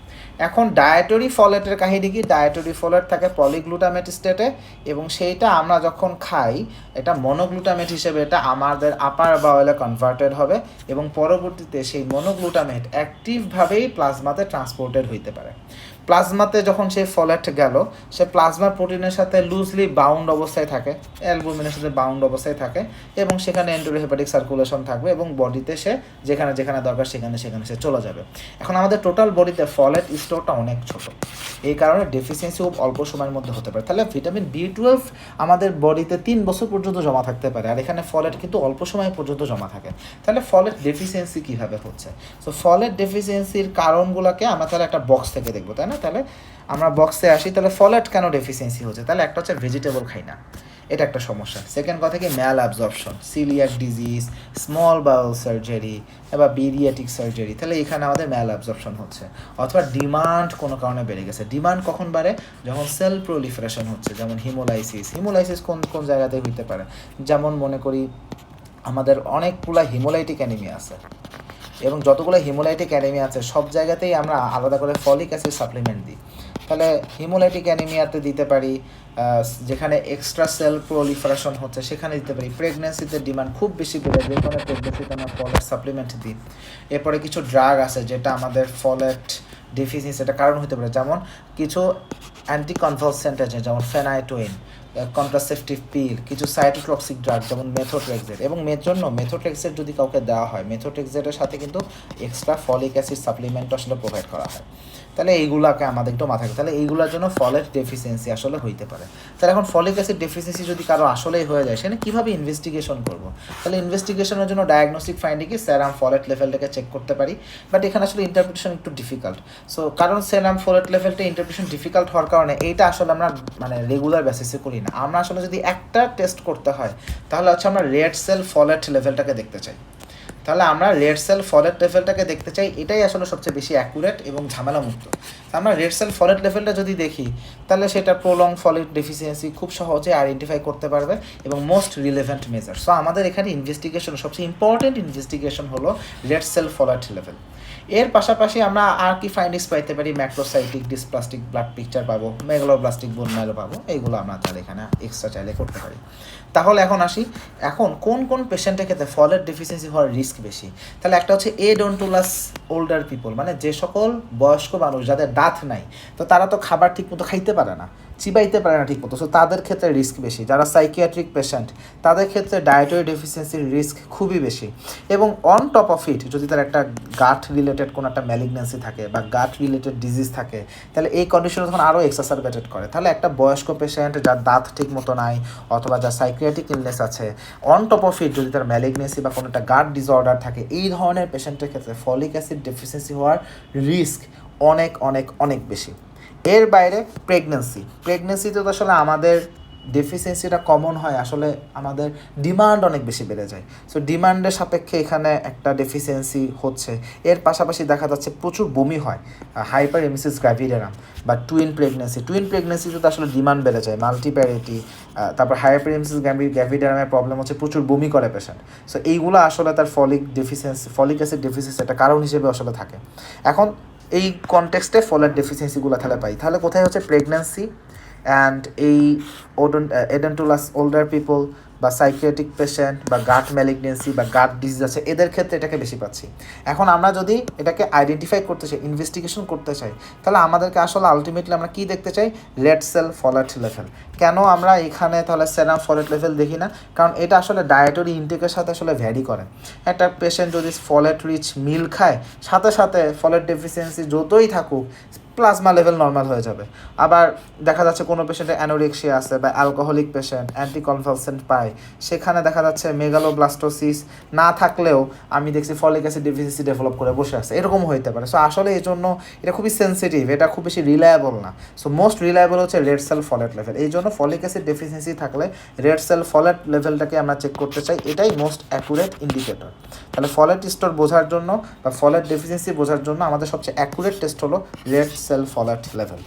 এখন ডায়েটরি ফলেটের কাহিনী কি? ডায়েটরি ফলেট থাকে পলিগ্লুটামেট স্টেটে, এবং সেইটা আমরা যখন খাই এটা মনোগ্লুটামেট হিসেবে এটা আমাদের আপার বাওয়েলে কনভার্টেড হবে, এবং পরবর্তীতে সেই মনোগ্লুটামেট অ্যাক্টিভভাবেই প্লাজমাতে ট্রান্সপোর্টেড হইতে পারে। প্লাজমাতে যখন সেই ফলেট গেল, সে প্লাজমা প্রোটিনের সাথে লুজলি বাউন্ড অবস্থায় থাকে, অ্যালবুমিনের সাথে বাউন্ড অবস্থায় থাকে, এবং সেখানে এন্টেরোহেপাটিক সার্কুলেশন থাকবে, এবং বডিতে সে যেখানে যেখানে দরকার সেখানে সেখানে সে চলে যাবে। এখন আমাদের টোটাল বডিতে ফলেট স্টোরটা অনেক ছোট, এই কারণে ডেফিসিয়েন্সি খুব অল্প সময়ের মধ্যে হতে পারে। তাহলে ভিটামিন B12 আমাদের বডিতে 3 বছর পর্যন্ত জমা থাকতে পারে, আর এখানে ফলেট কিন্তু অল্প সময় পর্যন্ত জমা থাকে। তাহলে ফলেট ডেফিসিয়েন্সি কীভাবে হচ্ছে? সো ফলেট ডেফিসিয়েন্সির কারণগুলোকে আমরা তাহলে একটা বক্স থেকে দেখবো, তাই না? তাহলে আমরা বক্সে আসি। তাহলে ফলেট কেন ডেফিসিয়েন্সি হচ্ছে? তাহলে একটা হচ্ছে ভেজিটেবল খাই না, এটা একটা সমস্যা। সেকেন্ড কথা কি ম্যাল অ্যাবজর্পশন, সিলিয়াক ডিজিজ, স্মল বাউল সার্জারি বা বিরিয়াটিক সার্জারি, তাহলে এখানে আমাদের ম্যাল অ্যাবজর্পশন হচ্ছে। অথবা ডিমান্ড কোনো কারণে বেড়ে গেছে। ডিমান্ড কখন বাড়ে? যখন সেল প্রলিফারেশন হচ্ছে, যেমন হিমোলাইসিস। হিমোলাইসিস কোন কোন জায়গাতে হইতে পারে? যেমন মনে করি আমাদের অনেকগুলো হিমোলাইটিক অ্যানিমিয়া আছে, এবং যতগুলো হিমোলাইটিক অ্যানিমিয়া আছে সব জায়গাতেই আমরা আলাদা করে ফলিক অ্যাসিড সাপ্লিমেন্ট দিই। তাহলে হিমোলাইটিক অ্যানিমিয়াতে দিতে পারি, যেখানে এক্সট্রা সেল প্রলিফারেশন হচ্ছে সেখানে দিতে পারি। প্রেগনেন্সিতে ডিমান্ড খুব বেশি বেড়ে, যে কোনো প্রেগনেন্সিতে আমরা ফলেট সাপ্লিমেন্ট দিই। এরপরে কিছু ড্রাগ আছে যেটা আমাদের ফলেট ডেফিসিয়েন্সি এটা কারণ হতে পারে, যেমন কিছু অ্যান্টিকনভালসেন্ট আছে যেমন ফেনাইটোইন, কন্ট্রাসেপটিভ পিল, কিছু সাইটোটক্সিক ড্রাগ যেমন মেথোট্রেক্সেট। এবং মেথোট্রেক্সেট যদি কাউকে দেওয়া হয়, মেথোট্রেক্সেটের সাথে কিন্তু এক্সট্রা ফলিক অ্যাসিড সাপ্লিমেন্ট আসলে প্রোভাইড করা হয়। তাহলে এইগুলোকে আমাদের একটু মাথায়, তাহলে এইগুলোর জন্য ফলেট ডেফিসিয়েন্সি আসলে হইতে পারে। তাহলে এখন ফলিক অ্যাসিড ডেফিসিয়েন্সি যদি কারো আসলেই হয়ে যায়, সেখানে কীভাবে ইনভেস্টিগেশন করব? তাহলে ইনভেস্টিগেশনের জন্য ডায়াগনস্টিক ফাইন্ডিংয়ে সেরাম ফলেট লেভেলটাকে চেক করতে পারি, বাট এখানে আসলে ইন্টারপ্রিটেশন একটু ডিফিকাল্ট। সো কারণ সেরাম ফলেট লেভেলটা ইন্টারপ্রিটেশন ডিফিকাল্ট হওয়ার কারণে এইটা আসলে আমরা মানে রেগুলার বেসিসে করি না। আমরা আসলে যদি একটা টেস্ট করতে হয় তাহলে হচ্ছে আমরা রেড সেল ফলেট লেভেলটাকে দেখতে চাই। তাহলে আমরা রেড সেল ফলেট লেভেলটাকে দেখতে চাই, এটাই আসলে সবচেয়ে বেশি অ্যাকুরেট এবং ঝামেলামুক্ত। আমরা রেড সেল ফলেট লেভেলটা যদি দেখি তাহলে সেটা প্রলং ফলেট ডেফিসিয়েন্সি খুব সহজে আইডেন্টিফাই করতে পারবে এবং মোস্ট রিলেভেন্ট মেজার। সো আমাদের এখানে ইনভেস্টিগেশন সবচেয়ে ইম্পর্টেন্ট ইনভেস্টিগেশন হলো রেড সেল ফলেট লেভেল। এর পাশাপাশি আমরা আর কি ফাইন্ডিংস পাইতে পারি? ম্যাক্রোসাইটিক ডিসপ্লাস্টিক ব্লাড পিকচার পাবো, মেগালোব্লাস্টিক বোন ম্যারো পাবো, এইগুলো আমরা তাহলে এখানে এক্সট্রা চাইলে করতে পারি। তাহলে এখন আসি, এখন কোন কোন পেশেন্টের ক্ষেত্রে ফলেট ডেফিসিয়েন্সি হওয়ার রিস্ক বেশি? তাহলে একটা হচ্ছে এডন্টোলাস ওল্ডার পিপল, মানে যে সকল বয়স্ক মানুষ যাদের দাঁত নাই, তো তারা তো খাবার ঠিকমতো খাইতে পারে না, চিবাইতে পারে না ঠিকমতো, সো তাদের ক্ষেত্রে রিস্ক বেশি। যারা সাইকিয়াট্রিক পেশেন্ট তাদের ক্ষেত্রে ডায়েটরি ডেফিসিয়েন্সির রিস্ক খুবই বেশি। এবং অন টপ অফ ইট যদি তার একটা গাট রিলেটেড কোনো একটা ম্যালিগন্যান্সি থাকে বা গাট রিলেটেড ডিজিজ থাকে, তাহলে এই কন্ডিশনে তখন আরও এক্সাসারবেটেড করে। তাহলে একটা বয়স্ক পেশেন্ট যার দাঁত ঠিক মতো নাই অথবা যার সাইকিয়াট্রিক ইলনেস আছে, অন টপ অফ ইট যদি তার ম্যালিগন্যান্সি বা কোনো একটা গাট ডিসঅর্ডার থাকে, এই ধরনের পেশেন্টের ক্ষেত্রে ফলিক অ্যাসিড ডেফিসিয়েন্সি হওয়ার রিস্ক অনেক অনেক অনেক বেশি। এর বাইরে প্রেগনেন্সিতে তো আসলে আমাদের ডেফিসিয়েন্সিটা কমন হয়, আসলে আমাদের ডিমান্ড অনেক বেশি বেড়ে যায়। সো ডিমান্ডের সাপেক্ষে এখানে একটা ডেফিসিয়েন্সি হচ্ছে। এর পাশাপাশি দেখা যাচ্ছে প্রচুর বমি হয়, হাইপার এমিসিস গ্র্যাভিডারাম বা টুইন প্রেগনেন্সিতে তো আসলে ডিমান্ড বেড়ে যায়, মাল্টিপ্যারিটি, তারপর হাইপার এমিসিস গ্র্যাভিডারামের প্রবলেম হচ্ছে প্রচুর বমি করে পেশেন্ট। সো এইগুলো আসলে তার ফলিক অ্যাসিড ডেফিসিয়েন্সি একটা কারণ হিসেবে আসলে থাকে। এখন এই কনটেক্সটে ফলেট ডেফিসিয়েন্সিগুলো তাহলে পাই, তাহলে কোথায় হচ্ছে প্রেগন্যান্সি অ্যান্ড এই এডেন্টুলাস ওল্ডার পিপল বা সাইকিয়াট্রিক পেশেন্ট বা গাট ম্যালিগনেন্সি বা গাট ডিজিজ আছে, এদের ক্ষেত্রে এটাকে বেশি পাচ্ছি। এখন আমরা যদি এটাকে আইডেন্টিফাই করতে চাই, ইনভেস্টিগেশন করতে চাই, তাহলে আমাদেরকে আসলে আলটিমেটলি আমরা কী দেখতে চাই? Red cell folate level. কেন আমরা এখানে তাহলে সেরাম ফলেট লেভেল দেখি না? কারণ এটা আসলে ডায়েটরি ইনটেকের সাথে আসলে ভ্যারি করে। একটা পেশেন্ট যদি ফলেট রিচ মিল খায়, সাথে সাথে ফলেট ডেফিসিয়েন্সি যতই থাকুক প্লাজমা লেভেল নর্মাল হয়ে যাবে। আবার দেখা যাচ্ছে কোনো পেশেন্টের অ্যানোরেক্সিয়া আছে বা অ্যালকোহলিক পেশেন্ট অ্যান্টিকনভালসেন্ট পায়, সেখানে দেখা যাচ্ছে মেগালোব্লাস্টোসিস না থাকলেও আমি দেখছি ফলিক অ্যাসিড ডেফিসিয়েন্সি ডেভেলপ করে বসে আছে, এরকম হইতে পারে। সো আসলে এই জন্য এটা খুবই সেন্সিটিভ, এটা খুব বেশি রিলায়েবল না। সো মোস্ট রিলায়েবল হচ্ছে রেড সেল ফলেট লেভেল। এই জন্য ফলিক অ্যাসিড ডেফিসিয়েন্সি থাকলে রেড সেল ফলেট লেভেলটাকে আমরা চেক করতে চাই, এটাই মোস্ট অ্যাকুরেট ইন্ডিকেটর। তাহলে ফলেট স্টোর বোঝার জন্য বা ফলেট ডেফিসিয়েন্সি বোঝার জন্য আমাদের সবচেয়ে অ্যাকুরেট টেস্ট হলো রেড সেল ফলেট লেভেল।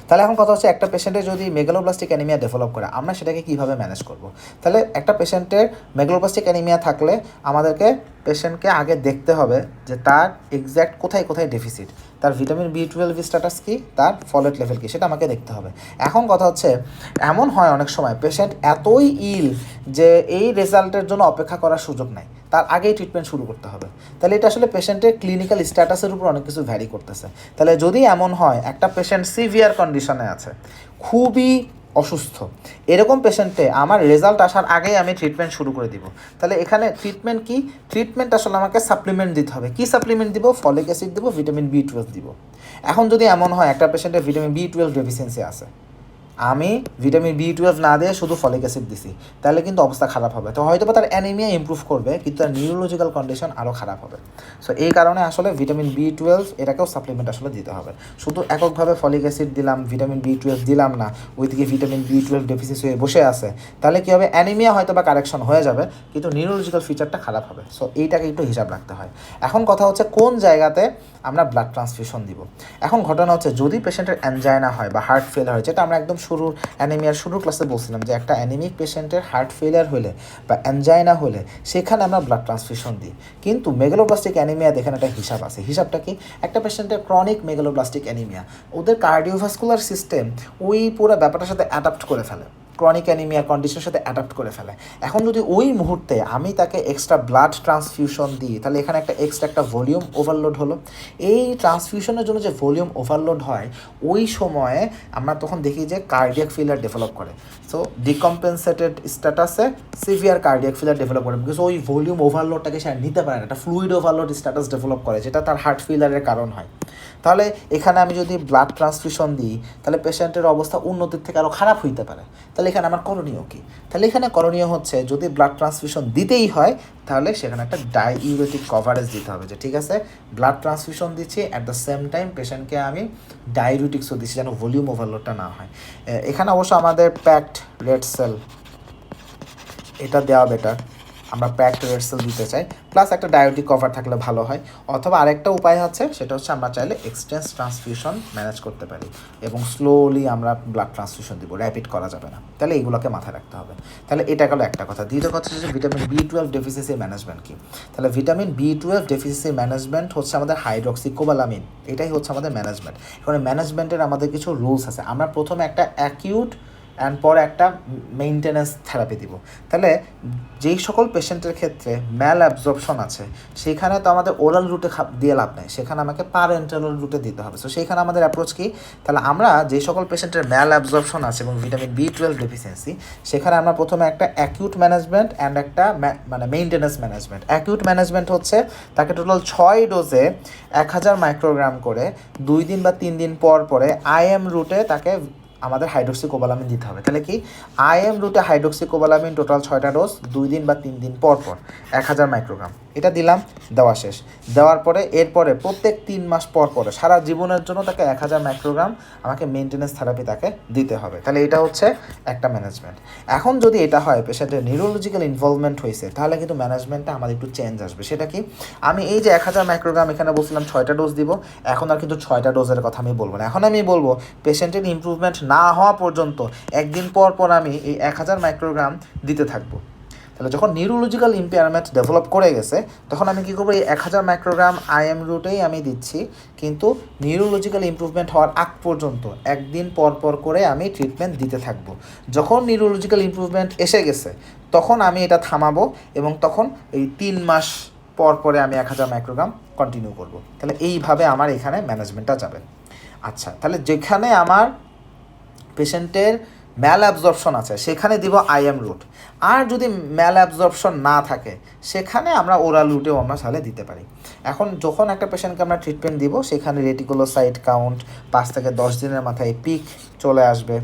তাহলে এখন কথা হচ্ছে একটা পেশেন্টের যদি মেগালোব্লাস্টিক অ্যানিমিয়া ডেভেলপ করে, আমরা সেটাকে কীভাবে ম্যানেজ করব? তাহলে একটা পেশেন্টের মেগালোব্লাস্টিক অ্যানিমিয়া থাকলে আমাদেরকে পেশেন্টকে আগে দেখতে হবে যে তার এক্স্যাক্ট কোথায় কোথায় ডেফিসিট, তার ভিটামিন B12 স্ট্যাটাস কী, তার ফলেট লেভেল কী, সেটা আমাকে দেখতে হবে। এখন কথা হচ্ছে এমন হয় অনেক সময় পেশেন্ট এতই ইল যে এই রেজাল্টের জন্য অপেক্ষা করার সুযোগ নাই, তার আগেই ট্রিটমেন্ট শুরু করতে হবে। তাহলে এটা আসলে পেশেন্টের ক্লিনিক্যাল স্ট্যাটাসের উপর অনেক কিছু ভ্যারি করতেছে। তাহলে যদি এমন হয় একটা পেশেন্ট সিভিয়ার কন্ডিশনে আছে, খুবই অসুস্থ, এরকম পেশেন্টে আমার রেজাল্ট আসার আগেই আমি ট্রিটমেন্ট শুরু করে দিব। তাহলে এখানে ট্রিটমেন্ট কি? ট্রিটমেন্ট আসলে আমাকে সাপ্লিমেন্ট দিতে হবে। কি সাপ্লিমেন্ট দিব? ফলিক অ্যাসিড দিব, ভিটামিন B12 দিব। এখন যদি এমন হয় একটা পেশেন্টের ভিটামিন B12 ডেফিসিয়েন্সি আছে, আমি ভিটামিন B12 না দিয়ে শুধু ফলিক অ্যাসিড দিছি, তাহলে কিন্তু অবস্থা খারাপ হবে। তো হয়তো বা তার অ্যানিমিয়া ইমপ্রুভ করবে, কিন্তু তার নিউরোলজিক্যাল কন্ডিশন আরও খারাপ হবে। সো এই কারণে আসলে ভিটামিন B12 এটাকেও সাপ্লিমেন্ট আসলে দিতে হবে। শুধু এককভাবে ফলিক অ্যাসিড দিলাম, ভিটামিন B12 দিলাম না, ওইদিকে ভিটামিন B12 ডেফিসিয়েন্সি হয়ে বসে আছে, তাহলে কী হবে? অ্যানিমিয়া হয়তো বা কারেকশন হয়ে যাবে, কিন্তু নিউরোলজিক্যাল ফিচারটা খারাপ হবে। সো এইটাকে একটু হিসাব রাখতে হয়। এখন কথা হচ্ছে কোন জায়গাতে আমরা ব্লাড ট্রান্সফিউশন দিব। এখন ঘটনা হচ্ছে যদি পেশেন্টের অ্যানজাইনা হয় বা হার্ট ফেল হয়, যেটা আমরা একদম শুরুর অ্যানিমিয়ার শুরুর ক্লাসে বলছিলাম যে একটা অ্যানিমিক পেশেন্টের হার্ট ফেলিয়ার হলে বা অ্যানজাইনা হলে সেখানে আমরা ব্লাড ট্রান্সফিউশন দিই। কিন্তু মেগালোব্লাস্টিক অ্যানিমিয়া দেখেন একটা হিসাব আছে। হিসাবটা কি? একটা পেশেন্টের ক্রনিক মেগালোব্লাস্টিক অ্যানিমিয়া, ওদের কার্ডিওভাস্কুলার সিস্টেম ওই পুরো ব্যাপারটার সাথে অ্যাডাপ্ট করে ফেলে, ক্রনিক অ্যানিমিয়ার কন্ডিশনের সাথে অ্যাডাপ্ট করে ফেলে। এখন যদি ওই মুহূর্তে আমি তাকে এক্সট্রা ব্লাড ট্রান্সফিউশন দিই, তাহলে এখানে একটা ভলিউম ওভারলোড হলো। এই ট্রান্সফিউশনের জন্য যে ভলিউম ওভারলোড হয়, ওই সময়ে আমরা তখন দেখি যে কার্ডিয়াক ফেলিয়ার ডেভেলপ করে। সো ডিকম্পেনসেটেড স্ট্যাটাসে সিভিয়ার কার্ডিয়াক ফেলিয়ার ডেভেলপ করে, বিকজ ওই ভলিউম ওভারলোডটাকে সে নিতে পারে না, একটা ফ্লুইড ওভারলোড স্ট্যাটাস ডেভেলপ করে, যেটা তার হার্ট ফেলিয়ারের কারণ হয়। তাহলে এখানে আমি যদি ব্লাড ট্রান্সফিউশন দিই, তাহলে পেশেন্টের অবস্থা উন্নতির থেকে আরও খারাপ হইতে পারে। তাহলে এখানে আমার করণীয় কী? তাহলে এখানে করণীয় হচ্ছে যদি ব্লাড ট্রান্সফিউশন দিতেই হয়, তাহলে সেখানে একটা ডাইউরেটিক কভারেজ দিতে হবে, যে ঠিক আছে ব্লাড ট্রান্সফিউশন দিচ্ছি, অ্যাট দ্য সেম টাইম পেশেন্টকে আমি ডাইউরেটিক্সও দিচ্ছি, যেন ভলিউম ওভারলোডটা না হয়। এখানে অবশ্য আমাদের প্যাকড রেড সেল এটা দেওয়া বেটার, আমরা প্যাকড রেড সেল দিতে চাই, প্লাস একটা ডায়োটিক কভার থাকলে ভালো হয়। অথবা আরেকটা উপায় আছে, সেটা হচ্ছে আমরা চাইলে এক্সটেন্স ট্রান্সফিউশন ম্যানেজ করতে পারি এবং স্লোলি আমরা ব্লাড ট্রান্সফিউশন দিব, র্যাপিড করা যাবে না। তাহলে এইগুলোকে মাথায় রাখতে হবে। তাহলে এটা গেলো একটা কথা। দ্বিতীয় কথা হচ্ছে ভিটামিন B12 ডেফিসিয়েন্সি ম্যানেজমেন্ট কী? তাহলে ভিটামিন B12 ডেফিসিয়েন্সি ম্যানেজমেন্ট হচ্ছে আমাদের হাইড্রক্সিকোবালামিন, এটাই হচ্ছে আমাদের ম্যানেজমেন্ট। এখানে ম্যানেজমেন্টের আমাদের কিছু রুলস আছে। আমরা প্রথমে একটা অ্যাকিউট অ্যান্ড পরে একটা মেইনটেন্যান্স থেরাপি দিব। তাহলে যেই সকল পেশেন্টের ক্ষেত্রে ম্যাল অ্যাবজর্পশন আছে, সেখানে তো আমাদের ওরাল রুটে দিয়ে লাভ নেই, সেখানে আমাকে পারেন্টাল রুটে দিতে হবে। সো সেইখানে আমাদের অ্যাপ্রোচ কী? তাহলে আমরা যে সকল পেশেন্টের ম্যাল অ্যাবজর্পশন আছে এবং ভিটামিন B12 ডেফিসিয়েন্সি, সেখানে আমরা প্রথমে একটা অ্যাকিউট ম্যানেজমেন্ট অ্যান্ড একটা মেইনটেন্যান্স ম্যানেজমেন্ট। অ্যাকিউট ম্যানেজমেন্ট হচ্ছে তাকে টোটাল 6 ডোজে 1000 মাইক্রোগ্রাম করে 2 দিন বা 3 দিন পর পরে IM রুটে তাকে আমাদের হাইড্রক্সিকোবালামিন দিতে হবে। তাহলে কি IM রুটে হাইড্রক্সিকোবালামিন টোটাল 6টা ডোজ 2 দিন বা 3 দিন পর পর 1000 মাইক্রোগ্রাম, এটা দিলাম, দেওয়া শেষ। দেওয়ার পরে এরপরে প্রত্যেক 3 মাস পর পরে সারা জীবনের জন্য তাকে 1000 মাইক্রোগ্রাম আমাকে মেনটেন্যান্স থেরাপি তাকে দিতে হবে। তাহলে এটা হচ্ছে একটা ম্যানেজমেন্ট। এখন যদি এটা হয় পেশেন্টের নিউরোলজিক্যাল ইনভলভমেন্ট হয়েছে, তাহলে কিন্তু ম্যানেজমেন্টটা আমাদের একটু চেঞ্জ আসবে। সেটা কি? আমি এই যে 1000 মাইক্রোগ্রাম এখানে বলছিলাম 6টা ডোজ দিব, এখন আর কিন্তু 6টা ডোজের কথা আমি বলবো না। এখন আমি বলবো পেশেন্টের ইমপ্রুভমেন্ট না হওয়া পর্যন্ত একদিন পর পর আমি এই 1000 মাইক্রোগ্রাম দিতে থাকবো। তাহলে যখন নিউরোলজিক্যাল ইম্পেয়ারমেন্ট ডেভেলপ করে গেছে তখন আমি কী করবো, এই 1000 মাইক্রোগ্রাম IM রুটেই আমি দিচ্ছি, কিন্তু নিউরোলজিক্যাল ইমপ্রুভমেন্ট হওয়ার আগ পর্যন্ত একদিন পর পর করে আমি ট্রিটমেন্ট দিতে থাকবো। যখন নিউরোলজিক্যাল ইমপ্রুভমেন্ট এসে গেছে তখন আমি এটা থামাবো এবং তখন এই 3 মাস পর পরে আমি 1000 মাইক্রোগ্রাম কন্টিনিউ করব। তাহলে এইভাবে আমার এখানে ম্যানেজমেন্টটা যাবে। আচ্ছা, তাহলে যেখানে আমার পেশেন্টের ম্যাল অ্যাবজর্পশন আছে সেখানে দিব IM রুট, আর যদি ম্যাল অ্যাবজর্পশন না থাকে সেখানে আমরা ওরাল রুটেও আমরা তাহলে দিতে পারি। এখন যখন একটা পেশেন্টকে আমরা ট্রিটমেন্ট দিব সেখানে রেটিকুলোসাইট কাউন্ট 5 থেকে 10 দিনের মাথায় পিক চলে আসবে,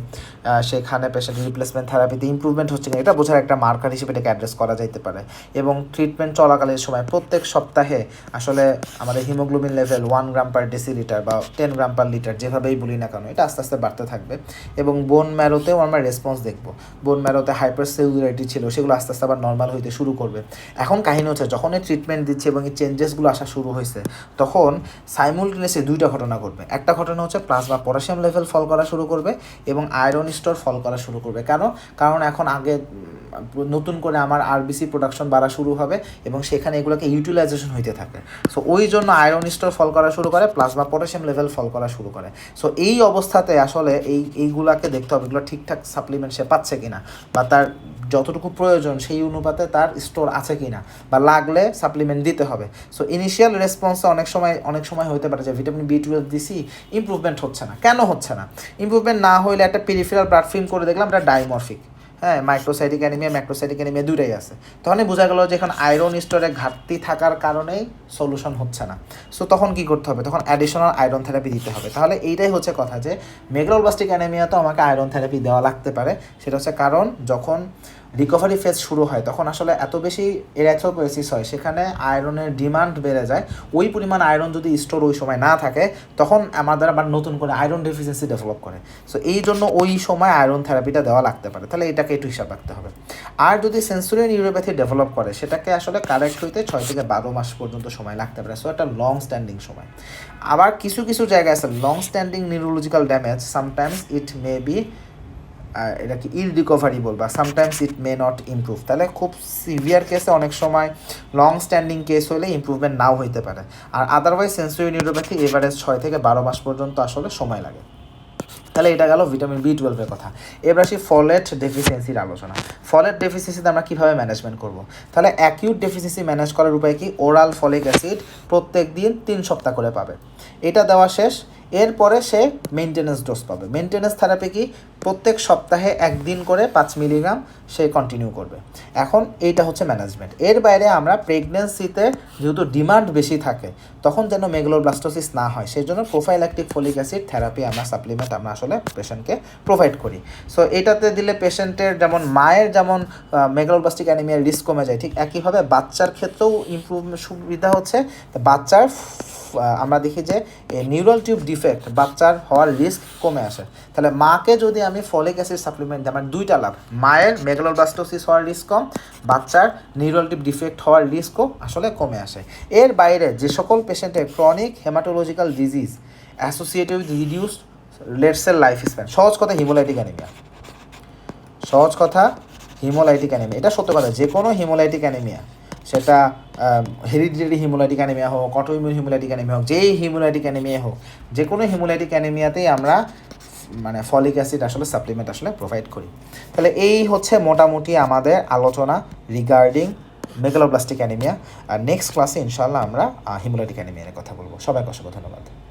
সেখানে পেশেন্টের রিপ্লেসমেন্ট থেরাপিতে ইমপ্রুভমেন্ট হচ্ছে কিনা এটা বোঝার একটা মার্কার হিসেবে এটাকে অ্যাড্রেস করা যাইতে পারে। এবং ট্রিটমেন্ট চলাকালীন সময় প্রত্যেক সপ্তাহে আসলে আমাদের হিমোগ্লোবিন লেভেল 1 গ্রাম পার ডেসিলিটার বা 10 গ্রাম পার লিটার যেভাবেই বলি না কেন এটা আস্তে আস্তে বাড়তে থাকবে। এবং বোন ম্যারোতেও আমরা রেসপন্স দেখব, বোন ম্যারোতে হাইপার সেলুলারিটি ছিল সেগুলো আস্তে আস্তে আবার নর্মাল হইতে শুরু করবে। এখন কাহিনী হচ্ছে যখন এই ট্রিটমেন্ট দিচ্ছে এবং এই চেঞ্জেসগুলো আসা শুরু হয়েছে তখন সাইমুলটেনিয়াসলি দুইটা ঘটনা ঘটবে। একটা ঘটনা হচ্ছে প্লাজমা পটাশিয়াম লেভেল ফল করা শুরু করবে এবং আয়রন স্টোর ফল করা শুরু করবে। কারণ এখন আগে নতুন করে আমার RBC প্রোডাকশন বাড়া শুরু হবে এবং সেখানে এগুলোকে ইউটিলাইজেশন হইতে থাকে। সো ওই জন্য আয়রন স্টোর ফল করা শুরু করে, প্লাজমা পটাশিয়াম লেভেল ফল করা শুরু করে। সো এই অবস্থাতে আসলে এইগুলাকে দেখতে হবে এগুলো ঠিকঠাক সাপ্লিমেন্ট সে পাচ্ছে কিনা বা তার যতটুকু প্রয়োজন সেই অনুপাতে তার স্টোর আছে কিনা বা লাগলে সাপ্লিমেন্ট দিতে হবে। সো ইনিশিয়াল রেসপন্সে অনেক সময় হতে পারে যে ভিটামিন B12 দিছি, ইমপ্রুভমেন্ট হচ্ছে না। কেন হচ্ছে না? ইমপ্রুভমেন্ট না হইলে একটা পেরিফেরাল ব্লাড ফিল্ম করে দেখলাম এটা ডাইমরফিক, হ্যাঁ, মাইক্রোসাইটিক অ্যানিমিয়া ম্যাক্রোসাইটিক অ্যানিমিয়া দুইটাই আছে। তখনই বোঝা গেল যে এখন আয়রন স্টোরে ঘাটতি থাকার কারণেই সলিউশন হচ্ছে না। সো তখন কি করতে হবে? তখন অ্যাডিশনাল আয়রন থেরাপি দিতে হবে। তাহলে এইটাই হচ্ছে কথা যে মেগালোব্লাস্টিক অ্যানিমিয়াতেও আমাকে আয়রন থেরাপি দেওয়া লাগতে পারে। সেটা হচ্ছে কারণ যখন রিকভারি ফেজ শুরু হয় তখন আসলে এত বেশি এরিথ্রোপোয়েসিস হয়, সেখানে আয়রনের ডিমান্ড বেড়ে যায়। ওই পরিমাণ আয়রন যদি স্টোর ওই সময় না থাকে তখন আমাদের আবার নতুন করে আয়রন ডেফিসিয়েন্সি ডেভেলপ করে। সো এই জন্য ওই সময় আয়রন থেরাপিটা দেওয়া লাগতে পারে। তাহলে এটাকে একটু হিসাব রাখতে হবে। আর যদি সেন্সরি নিউরোপ্যাথি ডেভেলপ করে সেটাকে আসলে কারেক্ট হইতে 6 থেকে 12 মাস পর্যন্ত সময় লাগতে পারে। সো একটা লং স্ট্যান্ডিং সময়। আবার কিছু জায়গায় আছে long standing neurological damage, sometimes it may be এটা কি ইররিকভারেবল বা sometimes it may not improve. তাহলে খুব সিভিয়ার কেসে অনেক সময় লং স্ট্যান্ডিং কেস হলে ইমপ্রুভমেন্ট নাও হইতে পারে। আর আদারওয়াইজ সেন্সরি নিউরোপ্যাথি এভারেজ 6 থেকে 12 মাস পর্যন্ত আসলে সময় লাগে। তাহলে এটা গেল ভিটামিন B12 কথা। এবার আসি ফলেট ডেফিসিয়েন্সির আলোচনা। ফলেট ডেফিসিয়েন্সিতে আমরা কীভাবে ম্যানেজমেন্ট করব? তাহলে অ্যাকিউট ডেফিসিয়েন্সি ম্যানেজ করার উপায় কি? ওরাল ফলিক অ্যাসিড প্রত্যেক দিন 3 সপ্তাহ করে পাবে। এটা দেওয়া শেষ, এরপরে সে মেনটেন্যান্স ডোজ পাবে। মেনটেন্যান্স থেরাপি কি? প্রত্যেক সপ্তাহে 1 দিন করে 5 মিলিগ্রাম সে কন্টিনিউ করবে। এখন এইটা হচ্ছে ম্যানেজমেন্ট। এর বাইরে আমরা প্রেগনেন্সিতে যেহেতু ডিমান্ড বেশি থাকে তখন যেন মেগালোব্লাস্টোসিস না হয় সেই জন্য প্রোফাইল্যাকটিক ফলিক অ্যাসিড থেরাপি আমরা সাপ্লিমেন্ট আমরা আসলে পেশেন্টকে প্রোভাইড করি। সো এটাতে দিলে পেশেন্টের যেমন মায়ের যেমন মেগালোব্লাস্টিক অ্যানিমিয়ার রিস্ক কমে যায়, ঠিক একইভাবে বাচ্চার ক্ষেত্রেও ইমপ্রুভমেন্ট সুবিধা হচ্ছে। বাচ্চার আমরা দেখি যে নিউরাল টিউব ডিফেক্ট বাচ্চার হওয়ার রিস্ক কমে আসে। তাহলে মাকে যদি আমি ফলিক অ্যাসিড সাপ্লিমেন্ট দিই আমার দুইটা লাভ, মায়ের মেগালোব্লাস্টোসিস হওয়ার রিস্ক কম, বাচ্চার নিউরাল টিউব ডিফেক্ট হওয়ার রিস্কও আসলে কমে আসে। এর বাইরে যে সকল পেশেন্টের chronic haematological disease associated with reduced red cell life span, সহজ কথা হিমোলাইটিক অ্যানিমিয়া, এটা সত্য কথা। যে কোনো হিমোলাইটিক অ্যানিমিয়া, সেটা হেরিডিটারি হিমোলাইটিক অ্যানিমিয়া হোক, অটোইমিউন হিমোলাইটিক অ্যানিমিয়া হোক, যেই হিমোলাইটিক অ্যানিমিয়া হোক, যে কোনো হিমোলাইটিক অ্যানিমিয়াতেই আমরা ফলিক অ্যাসিড আসলে সাপ্লিমেন্ট আসলে প্রোভাইড করি। তাহলে এই হচ্ছে মোটামুটি আমাদের আলোচনা রিগার্ডিং মেগালোব্লাস্টিক অ্যানিমিয়া। আর নেক্সট ক্লাসে ইনশাআল্লাহ আমরা হিমোলাইটিক অ্যানিমিয়া নিয়ে কথা বলবো। সবাইকে অসংখ্য ধন্যবাদ।